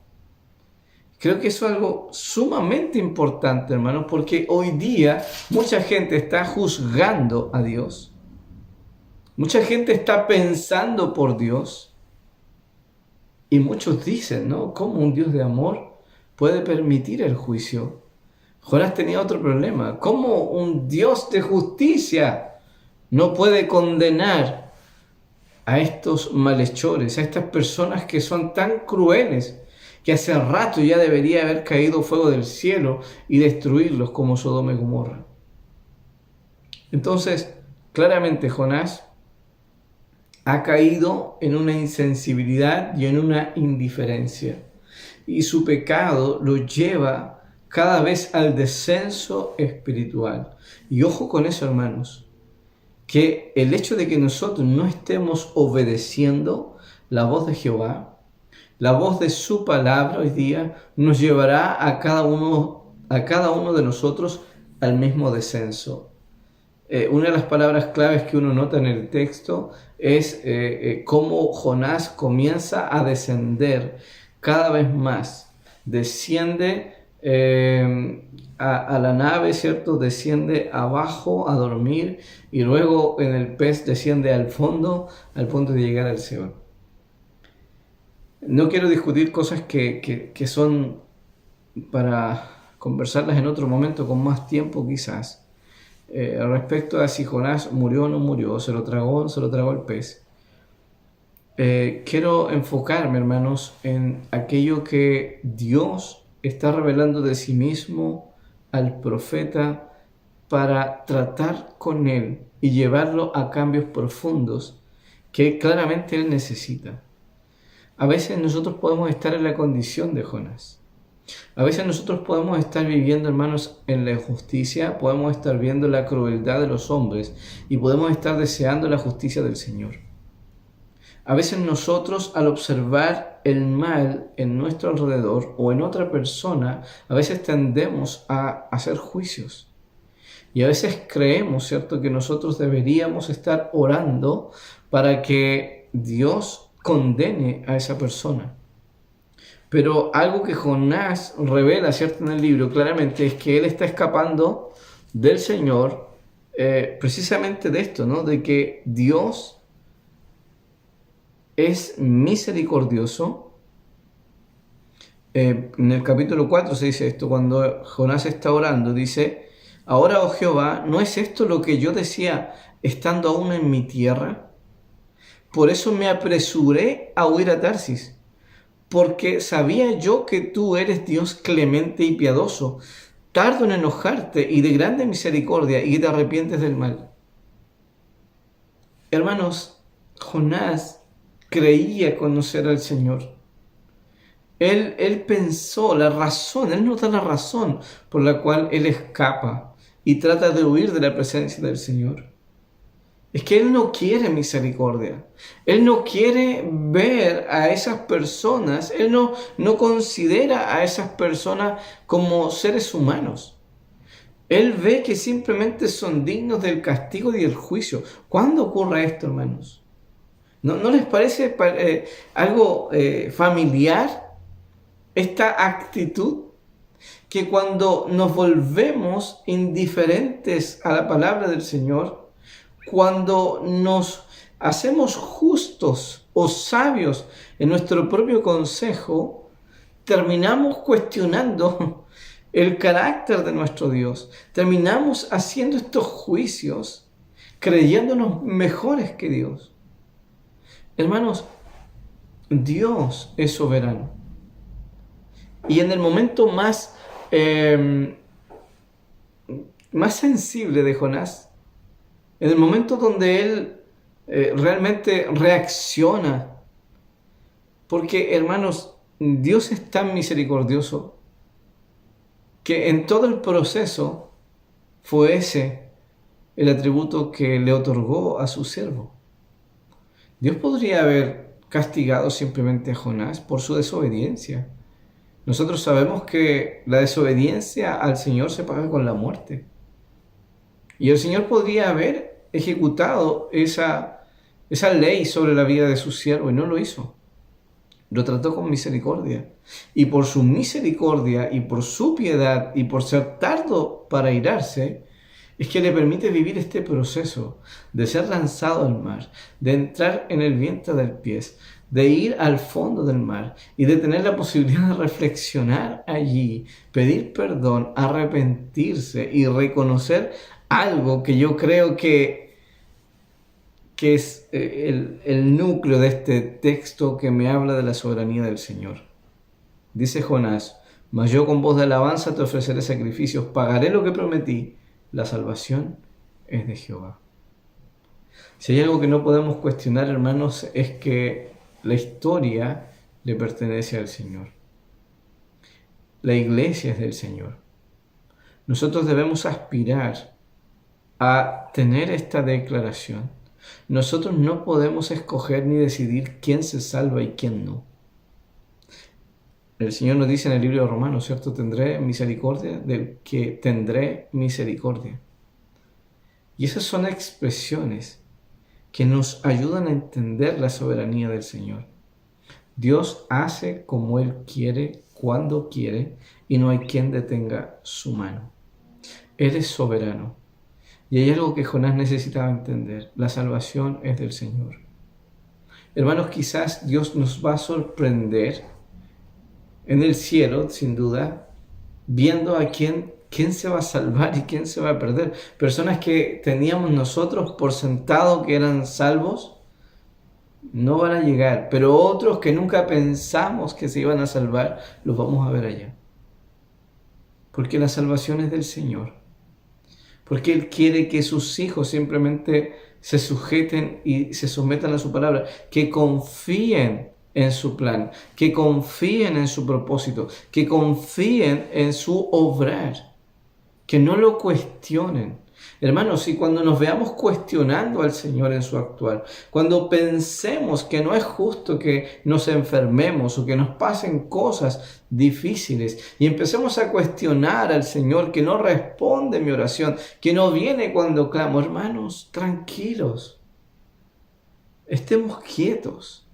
Creo que eso es algo sumamente importante, hermanos, porque hoy día mucha gente está juzgando a Dios. Mucha gente está pensando por Dios. Y muchos dicen, ¿no?, ¿cómo un Dios de amor puede permitir el juicio? Jonás tenía otro problema. ¿Cómo un Dios de justicia no puede condenar a estos malhechores, a estas personas que son tan crueles, que hace rato ya debería haber caído fuego del cielo y destruirlos como Sodoma y Gomorra? Entonces, claramente Jonás ha caído en una insensibilidad y en una indiferencia. Y su pecado lo lleva cada vez al descenso espiritual. Y ojo con eso, hermanos, que el hecho de que nosotros no estemos obedeciendo la voz de Jehová, la voz de su palabra hoy día, nos llevará a cada uno de nosotros al mismo descenso. Una de las palabras claves que uno nota en el texto es cómo Jonás comienza a descender cada vez más. Desciende a la nave, ¿cierto? Desciende abajo a dormir y luego en el pez desciende al fondo al punto de llegar al Seol. No quiero discutir cosas que son para conversarlas en otro momento con más tiempo quizás. Respecto a si Jonás murió o no murió, se lo tragó el pez. Quiero enfocarme, hermanos, en aquello que Dios está revelando de sí mismo al profeta para tratar con él y llevarlo a cambios profundos que claramente él necesita. A veces nosotros podemos estar en la condición de Jonás. A veces nosotros podemos estar viviendo, hermanos, en la injusticia, podemos estar viendo la crueldad de los hombres y podemos estar deseando la justicia del Señor. A veces nosotros, al observar el mal en nuestro alrededor o en otra persona, a veces tendemos a hacer juicios. Y a veces creemos, ¿cierto?, que nosotros deberíamos estar orando para que Dios condene a esa persona. Pero algo que Jonás revela, ¿cierto?, en el libro claramente es que él está escapando del Señor precisamente de esto, ¿no?, de que Dios es misericordioso. En el capítulo 4 se dice esto, cuando Jonás está orando, dice: ahora, oh Jehová, ¿no es esto lo que yo decía estando aún en mi tierra? Por eso me apresuré a huir a Tarsis, porque sabía yo que tú eres Dios clemente y piadoso, tardo en enojarte y de grande misericordia, y que te arrepientes del mal. Hermanos, Jonás creía conocer al Señor. Él pensó la razón, él nota la razón por la cual él escapa y trata de huir de la presencia del Señor. Es que él no quiere misericordia. Él no quiere ver a esas personas. Él no considera a esas personas como seres humanos. Él ve que simplemente son dignos del castigo y del juicio. ¿Cuándo ocurre esto, hermanos? ¿No les parece algo familiar esta actitud? Que cuando nos volvemos indiferentes a la palabra del Señor, cuando nos hacemos justos o sabios en nuestro propio consejo, terminamos cuestionando el carácter de nuestro Dios. Terminamos haciendo estos juicios creyéndonos mejores que Dios. Hermanos, Dios es soberano. Y en el momento más sensible de Jonás, en el momento donde él realmente reacciona, porque, hermanos, Dios es tan misericordioso que en todo el proceso fue ese el atributo que le otorgó a su siervo. Dios podría haber castigado simplemente a Jonás por su desobediencia. Nosotros sabemos que la desobediencia al Señor se paga con la muerte. Y el Señor podría haber ejecutado esa ley sobre la vida de su siervo, y no lo hizo. Lo trató con misericordia. Y por su misericordia y por su piedad y por ser tardo para irarse, es que le permite vivir este proceso de ser lanzado al mar, de entrar en el vientre del pez, de ir al fondo del mar y de tener la posibilidad de reflexionar allí, pedir perdón, arrepentirse y reconocer algo que yo creo que es el núcleo de este texto que me habla de la soberanía del Señor. Dice Jonás: mas yo con voz de alabanza te ofreceré sacrificios, pagaré lo que prometí, la salvación es de Jehová. Si hay algo que no podemos cuestionar, hermanos, es que la historia le pertenece al Señor. La iglesia es del Señor. Nosotros debemos aspirar a tener esta declaración. Nosotros no podemos escoger ni decidir quién se salva y quién no. El Señor nos dice en el libro de Romanos, ¿cierto? Tendré misericordia del que tendré misericordia. Y esas son expresiones que nos ayudan a entender la soberanía del Señor. Dios hace como Él quiere, cuando quiere, y no hay quien detenga su mano. Él es soberano. Y hay algo que Jonás necesitaba entender: la salvación es del Señor. Hermanos, quizás Dios nos va a sorprender en el cielo, sin duda, viendo a quién se va a salvar y quién se va a perder. Personas que teníamos nosotros por sentado que eran salvos, no van a llegar, pero otros que nunca pensamos que se iban a salvar, los vamos a ver allá. Porque la salvación es del Señor. Porque Él quiere que sus hijos simplemente se sujeten y se sometan a su palabra, que confíen en su plan, que confíen en su propósito, que confíen en su obrar, que no lo cuestionen, Hermanos, y cuando nos veamos cuestionando al Señor en su actuar, cuando pensemos que no es justo que nos enfermemos o que nos pasen cosas difíciles y empecemos a cuestionar al Señor que no responde mi oración, que no viene cuando clamo, hermanos, tranquilos, estemos quietos.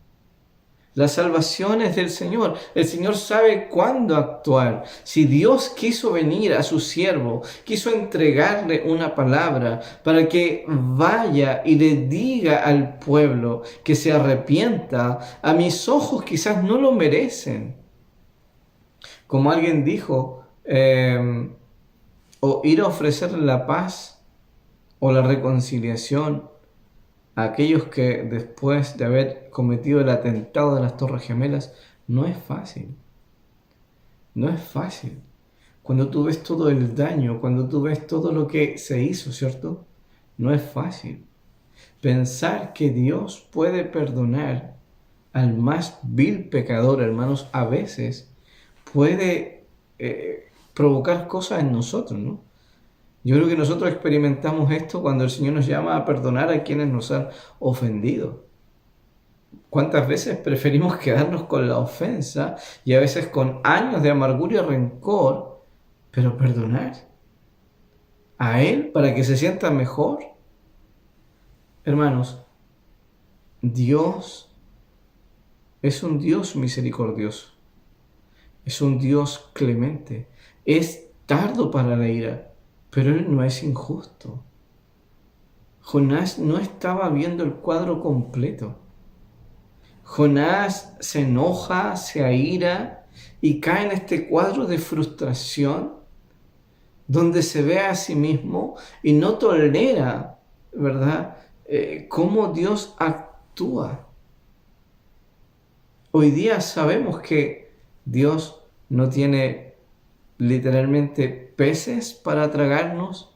La salvación es del Señor. El Señor sabe cuándo actuar. Si Dios quiso venir a su siervo, quiso entregarle una palabra para que vaya y le diga al pueblo que se arrepienta, a mis ojos quizás no lo merecen. Como alguien dijo, o ir a ofrecerle la paz o la reconciliación a aquellos que después de haber cometido el atentado de las Torres Gemelas, no es fácil. No es fácil. Cuando tú ves todo el daño, cuando tú ves todo lo que se hizo, ¿cierto? No es fácil. Pensar que Dios puede perdonar al más vil pecador, hermanos, a veces puede provocar cosas en nosotros, ¿no? Yo creo que nosotros experimentamos esto cuando el Señor nos llama a perdonar a quienes nos han ofendido. ¿Cuántas veces preferimos quedarnos con la ofensa y a veces con años de amargura y rencor, pero perdonar a Él para que se sienta mejor? Hermanos, Dios es un Dios misericordioso, es un Dios clemente, es tardo para la ira, pero Él no es injusto. Jonás no estaba viendo el cuadro completo. Jonás se enoja, se aira y cae en este cuadro de frustración donde se ve a sí mismo y no tolera, ¿verdad?, cómo Dios actúa. Hoy día sabemos que Dios no tiene literalmente peces para tragarnos,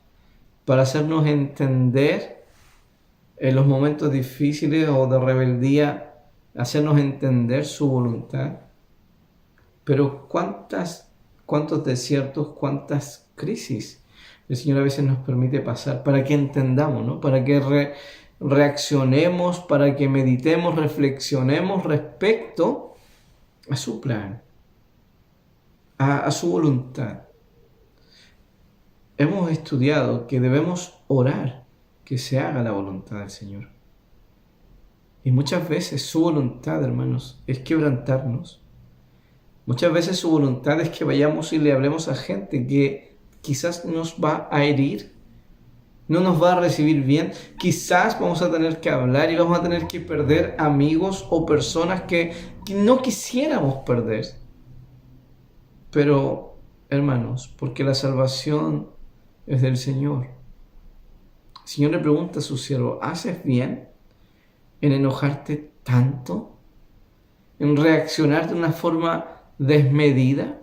para hacernos entender en los momentos difíciles o de rebeldía, hacernos entender su voluntad. Pero cuántos desiertos, cuántas crisis el Señor a veces nos permite pasar para que entendamos, ¿no? Para que reaccionemos, para que meditemos, reflexionemos respecto a su plan, a su voluntad. Hemos estudiado que debemos orar que se haga la voluntad del Señor. Y muchas veces su voluntad, hermanos, es quebrantarnos. Muchas veces su voluntad es que vayamos y le hablemos a gente que quizás nos va a herir, no nos va a recibir bien. Quizás vamos a tener que hablar y vamos a tener que perder amigos o personas que no quisiéramos perder. Pero, hermanos, porque la salvación es del Señor. El Señor le pregunta a su siervo, ¿haces bien en enojarte tanto? ¿En reaccionar de una forma desmedida?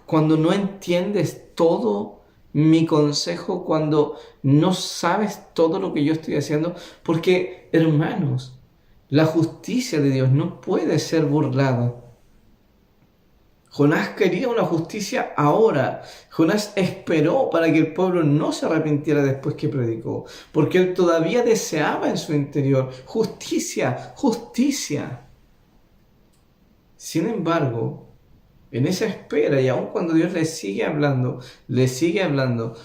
Cuando no entiendes todo mi consejo, cuando no sabes todo lo que yo estoy haciendo. Porque, hermanos, la justicia de Dios no puede ser burlada. Jonás quería una justicia ahora. Jonás esperó para que el pueblo no se arrepintiera después que predicó, porque él todavía deseaba en su interior justicia, justicia. Sin embargo, en esa espera y aun cuando Dios le sigue hablando,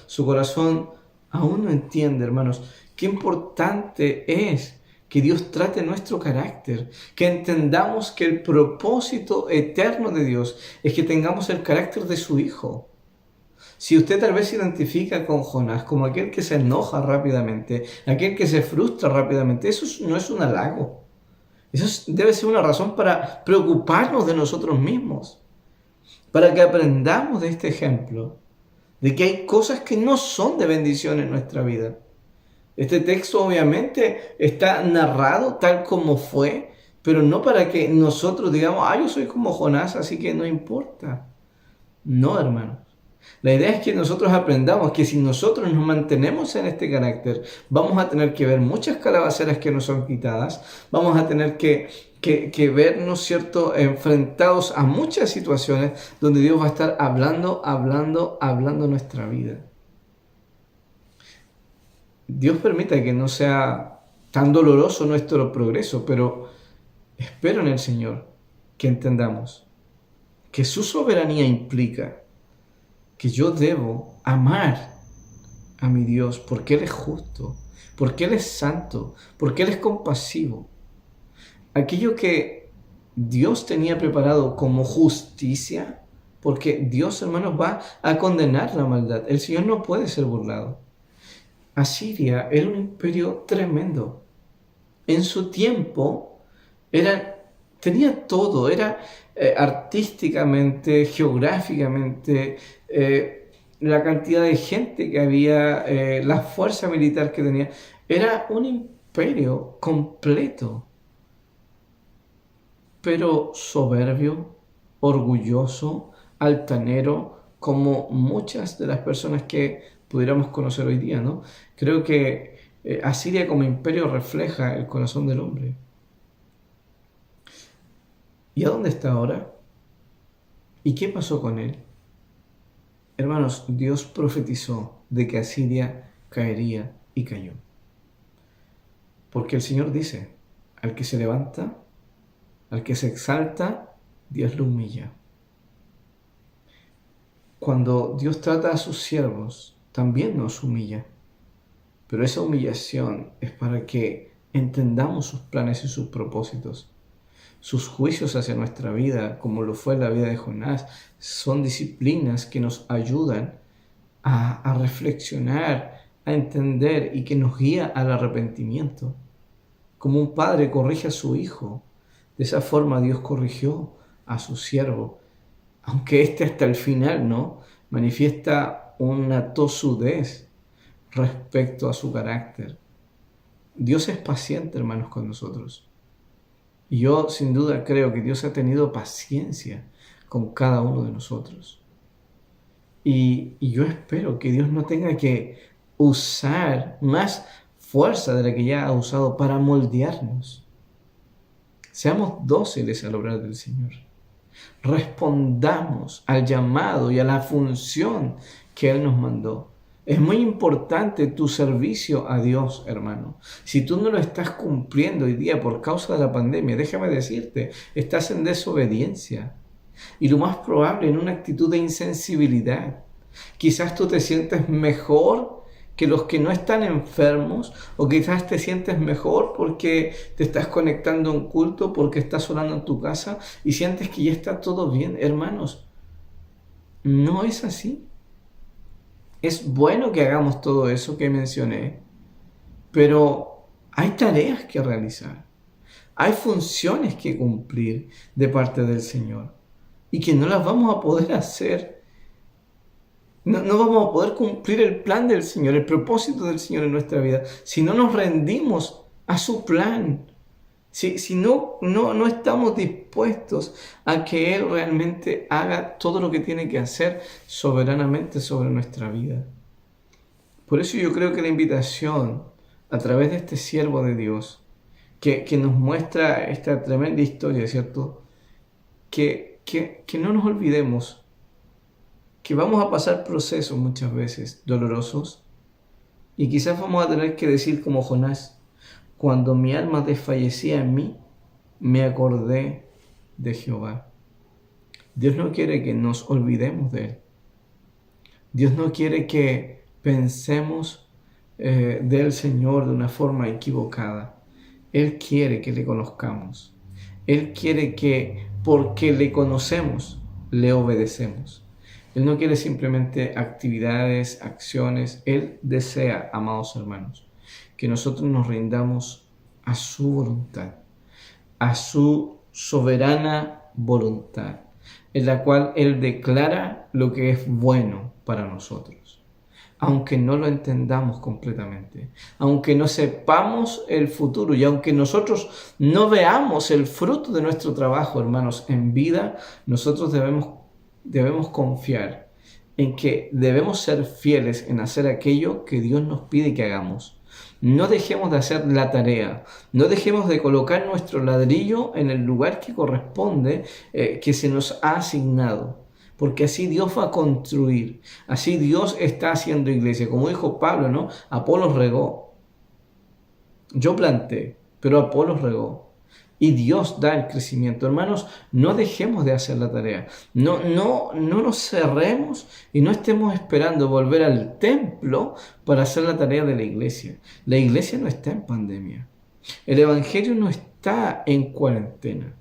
su corazón aún no entiende, hermanos, qué importante es que Dios trate nuestro carácter, que entendamos que el propósito eterno de Dios es que tengamos el carácter de su Hijo. Si usted tal vez se identifica con Jonás como aquel que se enoja rápidamente, aquel que se frustra rápidamente, eso no es un halago. Eso debe ser una razón para preocuparnos de nosotros mismos, para que aprendamos de este ejemplo, de que hay cosas que no son de bendición en nuestra vida. Este texto obviamente está narrado tal como fue, pero no para que nosotros digamos, yo soy como Jonás, así que no importa. No, hermanos. La idea es que nosotros aprendamos que si nosotros nos mantenemos en este carácter, vamos a tener que ver muchas calabaceras que nos son quitadas, vamos a tener que vernos, ¿cierto?, enfrentados a muchas situaciones donde Dios va a estar hablando nuestra vida. Dios permita que no sea tan doloroso nuestro progreso, pero espero en el Señor que entendamos que su soberanía implica que yo debo amar a mi Dios porque Él es justo, porque Él es santo, porque Él es compasivo. Aquello que Dios tenía preparado como justicia, porque Dios, hermanos, va a condenar la maldad. El Señor no puede ser burlado. Asiria era un imperio tremendo. En su tiempo tenía todo, era artísticamente, geográficamente, la cantidad de gente que había, la fuerza militar que tenía. Era un imperio completo, pero soberbio, orgulloso, altanero, como muchas de las personas que pudiéramos conocer hoy día, ¿no? Creo que Asiria como imperio refleja el corazón del hombre. ¿Y a dónde está ahora? ¿Y qué pasó con él? Hermanos, Dios profetizó de que Asiria caería y cayó. Porque el Señor dice, al que se levanta, al que se exalta, Dios lo humilla. Cuando Dios trata a sus siervos, también nos humilla. Pero esa humillación es para que entendamos sus planes y sus propósitos. Sus juicios hacia nuestra vida, como lo fue la vida de Jonás, son disciplinas que nos ayudan a reflexionar, a entender y que nos guía al arrepentimiento. Como un padre corrige a su hijo, de esa forma Dios corrigió a su siervo. Aunque éste hasta el final, ¿no?, manifiesta una tosudez respecto a su carácter. Dios es paciente, hermanos, con nosotros. Y yo sin duda creo que Dios ha tenido paciencia con cada uno de nosotros. Y yo espero que Dios no tenga que usar más fuerza de la que ya ha usado para moldearnos. Seamos dóciles al obrar del Señor. Respondamos al llamado y a la función que Él nos mandó. Es muy importante tu servicio a Dios, hermano. Si tú no lo estás cumpliendo hoy día por causa de la pandemia, déjame decirte, estás en desobediencia. Y lo más probable en una actitud de insensibilidad. Quizás tú te sientes mejor que los que no están enfermos, o quizás te sientes mejor porque te estás conectando a un culto, porque estás orando en tu casa y sientes que ya está todo bien. Hermanos, no es así. Es bueno que hagamos todo eso que mencioné, pero hay tareas que realizar, hay funciones que cumplir de parte del Señor y que no las vamos a poder hacer. No vamos a poder cumplir el plan del Señor, el propósito del Señor en nuestra vida, si no nos rendimos a su plan, si no estamos dispuestos a que Él realmente haga todo lo que tiene que hacer soberanamente sobre nuestra vida. Por eso yo creo que la invitación a través de este siervo de Dios, que nos muestra esta tremenda historia, ¿cierto? Que no nos olvidemos que vamos a pasar procesos muchas veces dolorosos y quizás vamos a tener que decir como Jonás, cuando mi alma desfallecía en mí, me acordé de Jehová. Dios no quiere que nos olvidemos de Él. Dios no quiere que pensemos del Señor de una forma equivocada. Él quiere que le conozcamos. Él quiere que, porque le conocemos, le obedecemos. Él no quiere simplemente actividades, acciones. Él desea, amados hermanos, que nosotros nos rindamos a su voluntad, a su soberana voluntad, en la cual Él declara lo que es bueno para nosotros. Aunque no lo entendamos completamente, aunque no sepamos el futuro y aunque nosotros no veamos el fruto de nuestro trabajo, hermanos, en vida, nosotros debemos confiar en que debemos ser fieles en hacer aquello que Dios nos pide que hagamos. No dejemos de hacer la tarea, no dejemos de colocar nuestro ladrillo en el lugar que corresponde, que se nos ha asignado, porque así Dios va a construir, así Dios está haciendo iglesia. Como dijo Pablo, ¿no? Apolos regó, yo planté, pero Apolos regó. Y Dios da el crecimiento. Hermanos, no dejemos de hacer la tarea. No nos cerremos y no estemos esperando volver al templo para hacer la tarea de la iglesia. La iglesia no está en pandemia. El evangelio no está en cuarentena.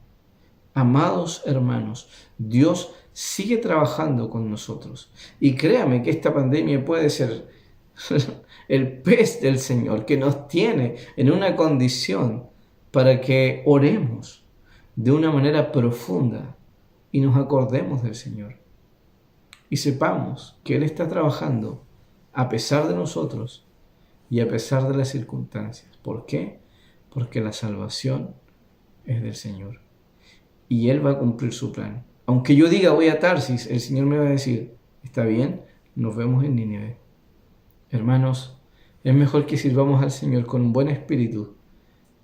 Amados hermanos, Dios sigue trabajando con nosotros. Y créame que esta pandemia puede ser el pez del Señor que nos tiene en una condición para que oremos de una manera profunda y nos acordemos del Señor. Y sepamos que Él está trabajando a pesar de nosotros y a pesar de las circunstancias. ¿Por qué? Porque la salvación es del Señor. Y Él va a cumplir su plan. Aunque yo diga voy a Tarsis, el Señor me va a decir, está bien, nos vemos en Nínive. Hermanos, es mejor que sirvamos al Señor con un buen espíritu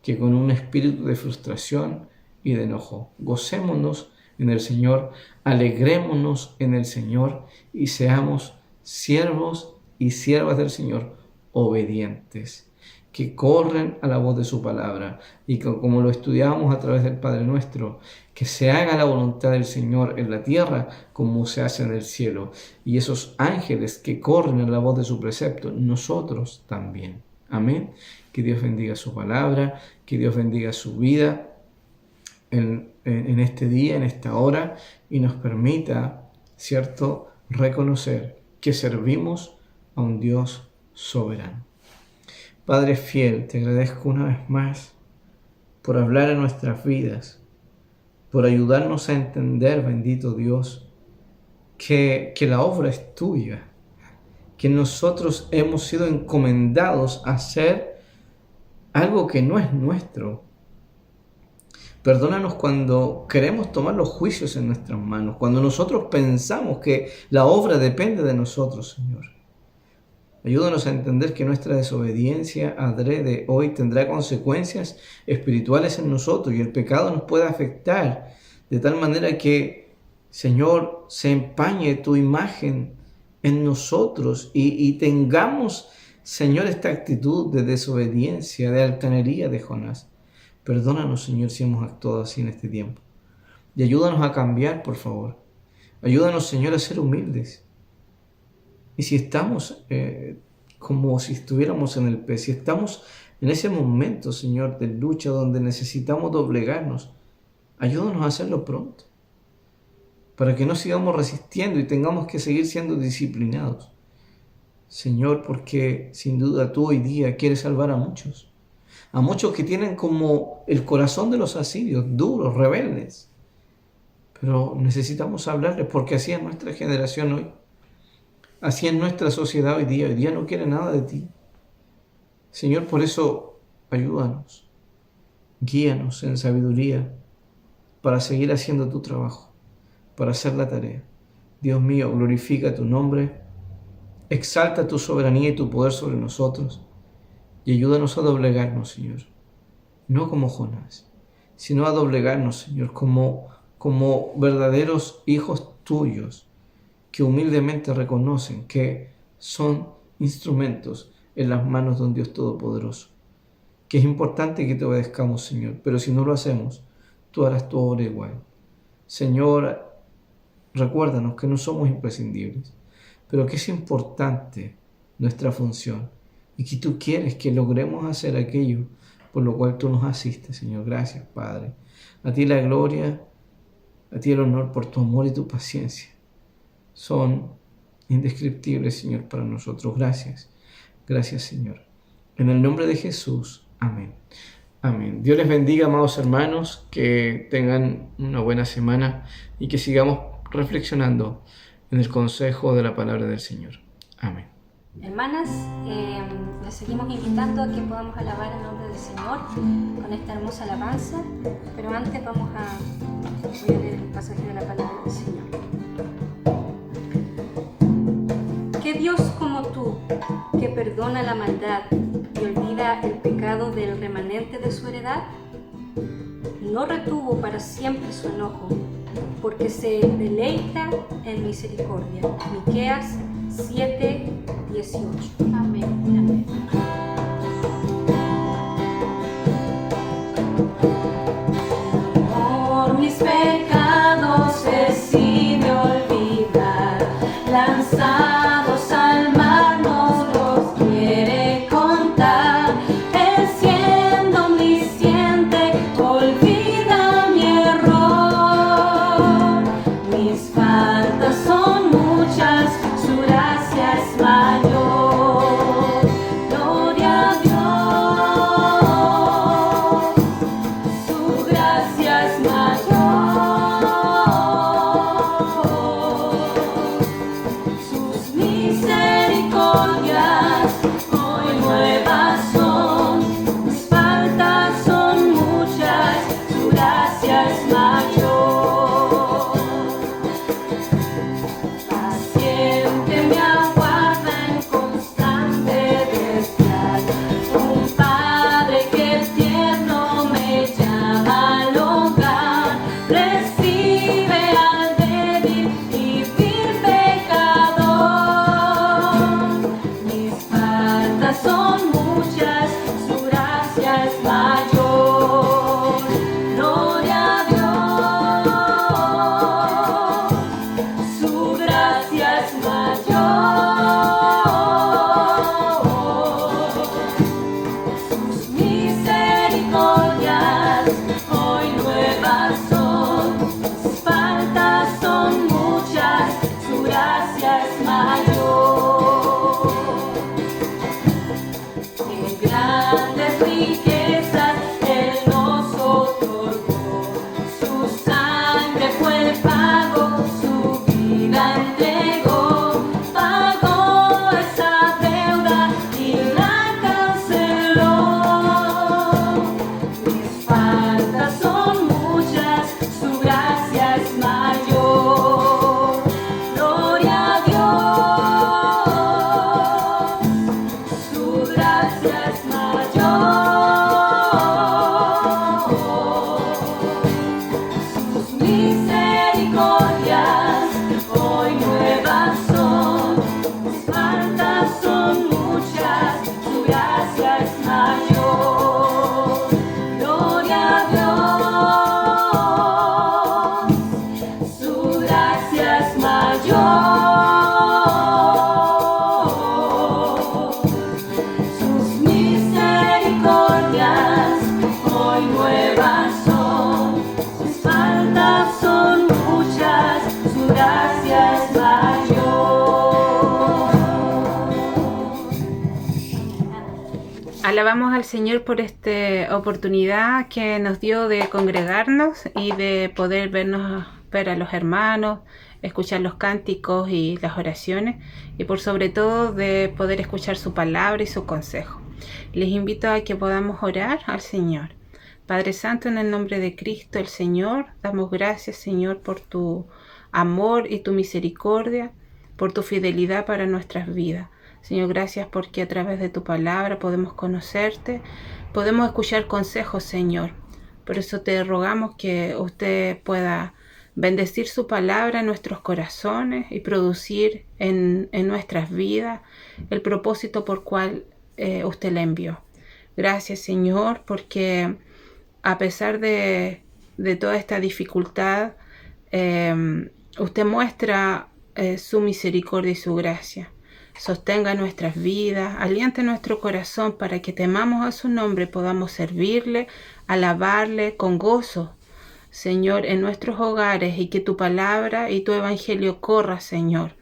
que con un espíritu de frustración y de enojo. Gocémonos en el Señor, alegrémonos en el Señor y seamos siervos y siervas del Señor, obedientes, que corren a la voz de su palabra y que, como lo estudiamos a través del Padre Nuestro, que se haga la voluntad del Señor en la tierra como se hace en el cielo. Y esos ángeles que corren a la voz de su precepto, nosotros también. Amén. Que Dios bendiga su palabra, que Dios bendiga su vida en este día, en esta hora, y nos permita, ¿cierto?, reconocer que servimos a un Dios soberano. Padre fiel, te agradezco una vez más por hablar en nuestras vidas, por ayudarnos a entender, bendito Dios, que la obra es tuya, que nosotros hemos sido encomendados a hacer algo que no es nuestro. Perdónanos cuando queremos tomar los juicios en nuestras manos, cuando nosotros pensamos que la obra depende de nosotros, Señor. Ayúdanos a entender que nuestra desobediencia adrede hoy tendrá consecuencias espirituales en nosotros y el pecado nos puede afectar de tal manera que, Señor, se empañe tu imagen en nosotros y tengamos, Señor, esta actitud de desobediencia, de altanería de Jonás. Perdónanos, Señor, si hemos actuado así en este tiempo. Y ayúdanos a cambiar, por favor. Ayúdanos, Señor, a ser humildes. Y si estamos como si estuviéramos en el pez, si estamos en ese momento, Señor, de lucha donde necesitamos doblegarnos, ayúdanos a hacerlo pronto, para que no sigamos resistiendo y tengamos que seguir siendo disciplinados. Señor, porque sin duda tú hoy día quieres salvar a muchos que tienen como el corazón de los asirios, duros, rebeldes. Pero necesitamos hablarles porque así es nuestra generación hoy. Así es nuestra sociedad hoy día no quiere nada de ti. Señor, por eso ayúdanos, guíanos en sabiduría para seguir haciendo tu trabajo, para hacer la tarea. Dios mío, glorifica tu nombre, exalta tu soberanía y tu poder sobre nosotros y ayúdanos a doblegarnos, Señor, no como Jonás, sino a doblegarnos, Señor, como verdaderos hijos tuyos, que humildemente reconocen que son instrumentos en las manos de un Dios todopoderoso. Que es importante que te obedezcamos, Señor, pero si no lo hacemos, tú harás tu obra igual. Señor, recuérdanos que no somos imprescindibles, pero que es importante nuestra función y que tú quieres que logremos hacer aquello por lo cual tú nos asistes, Señor. Gracias, Padre. A ti la gloria, a ti el honor por tu amor y tu paciencia. Son indescriptibles, Señor, para nosotros. Gracias. Gracias, Señor. En el nombre de Jesús. Amén. Amén. Dios les bendiga, amados hermanos, que tengan una buena semana y que sigamos reflexionando en el consejo de la palabra del Señor. Amén. Hermanas, les seguimos invitando a que podamos alabar el nombre del Señor con esta hermosa alabanza, pero antes voy a leer el pasaje de la palabra del Señor. ¿Qué Dios como tú, que perdona la maldad y olvida el pecado del remanente de su heredad? No retuvo para siempre su enojo, porque se deleita en misericordia. Miqueas 7:18. Amén. Amén. Por mis pecados he sido olvidar, lanzados al mar no los quiere contar. Él siendo omnisciente olvida mi error. Mis faltas son muchas, su gracia es mayor. Gloria a Dios, su gracia es mayor. Sus misericordias hoy nuevas son. Mis faltas son muchas, su gracia es mayor. Paciente me aguarda en constante desear, un Padre que tierno me llama al hogar, recibe al débil y vil pecador. Mis faltas son muchas, su gracia es mayor. Gloria a Dios, su gracia es mayor. Sus misericordias hoy nuevas son. Mis faltas son muchas, su gracia es mayor. Qué grandes riquezas Él nos otorgó. Su sangre fue el pago, su vida entregó. Pagó esa deuda y la canceló. Mis faltas son muchas, su gracia es mayor. Gloria a Dios, su gracia es mayor. Sus misericordias hoy nuevas son. Mis faltas son muchas, su gracia es mayor. Gloria a Dios, su gracia es mayor. Sus misericordias hoy nuevas son. Mis faltas son muchas, su gracia es mayor. Alabamos al Señor por esta oportunidad que nos dio de congregarnos y de poder ver a los hermanos, escuchar los cánticos y las oraciones, y por sobre todo de poder escuchar su palabra y su consejo. Les invito a que podamos orar al Señor. Padre Santo, en el nombre de Cristo, el Señor, damos gracias, Señor, por tu amor y tu misericordia, por tu fidelidad para nuestras vidas. Señor, gracias porque a través de tu palabra podemos conocerte, podemos escuchar consejos, Señor. Por eso te rogamos que usted pueda bendecir su palabra en nuestros corazones y producir en nuestras vidas el propósito por cual usted la envió. Gracias, Señor, porque a pesar de toda esta dificultad, usted muestra su misericordia y su gracia. Sostenga nuestras vidas, aliente nuestro corazón para que temamos a su nombre y podamos servirle, alabarle con gozo, Señor, en nuestros hogares, y que tu palabra y tu evangelio corra, Señor.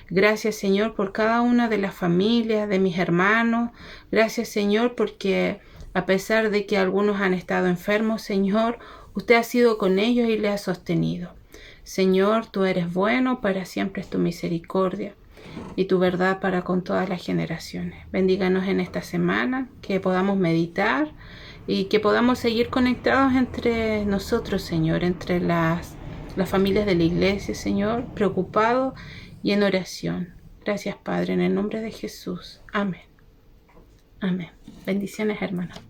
Gracias, Señor, por cada una de las familias, de mis hermanos. Gracias, Señor, porque a pesar de que algunos han estado enfermos, Señor, usted ha sido con ellos y les ha sostenido. Señor, tú eres bueno, para siempre es tu misericordia y tu verdad para con todas las generaciones. Bendíganos en esta semana, que podamos meditar y que podamos seguir conectados entre nosotros, Señor, entre las familias de la iglesia, Señor, preocupados y en oración. Gracias, Padre, en el nombre de Jesús. Amén. Amén. Bendiciones, hermanos.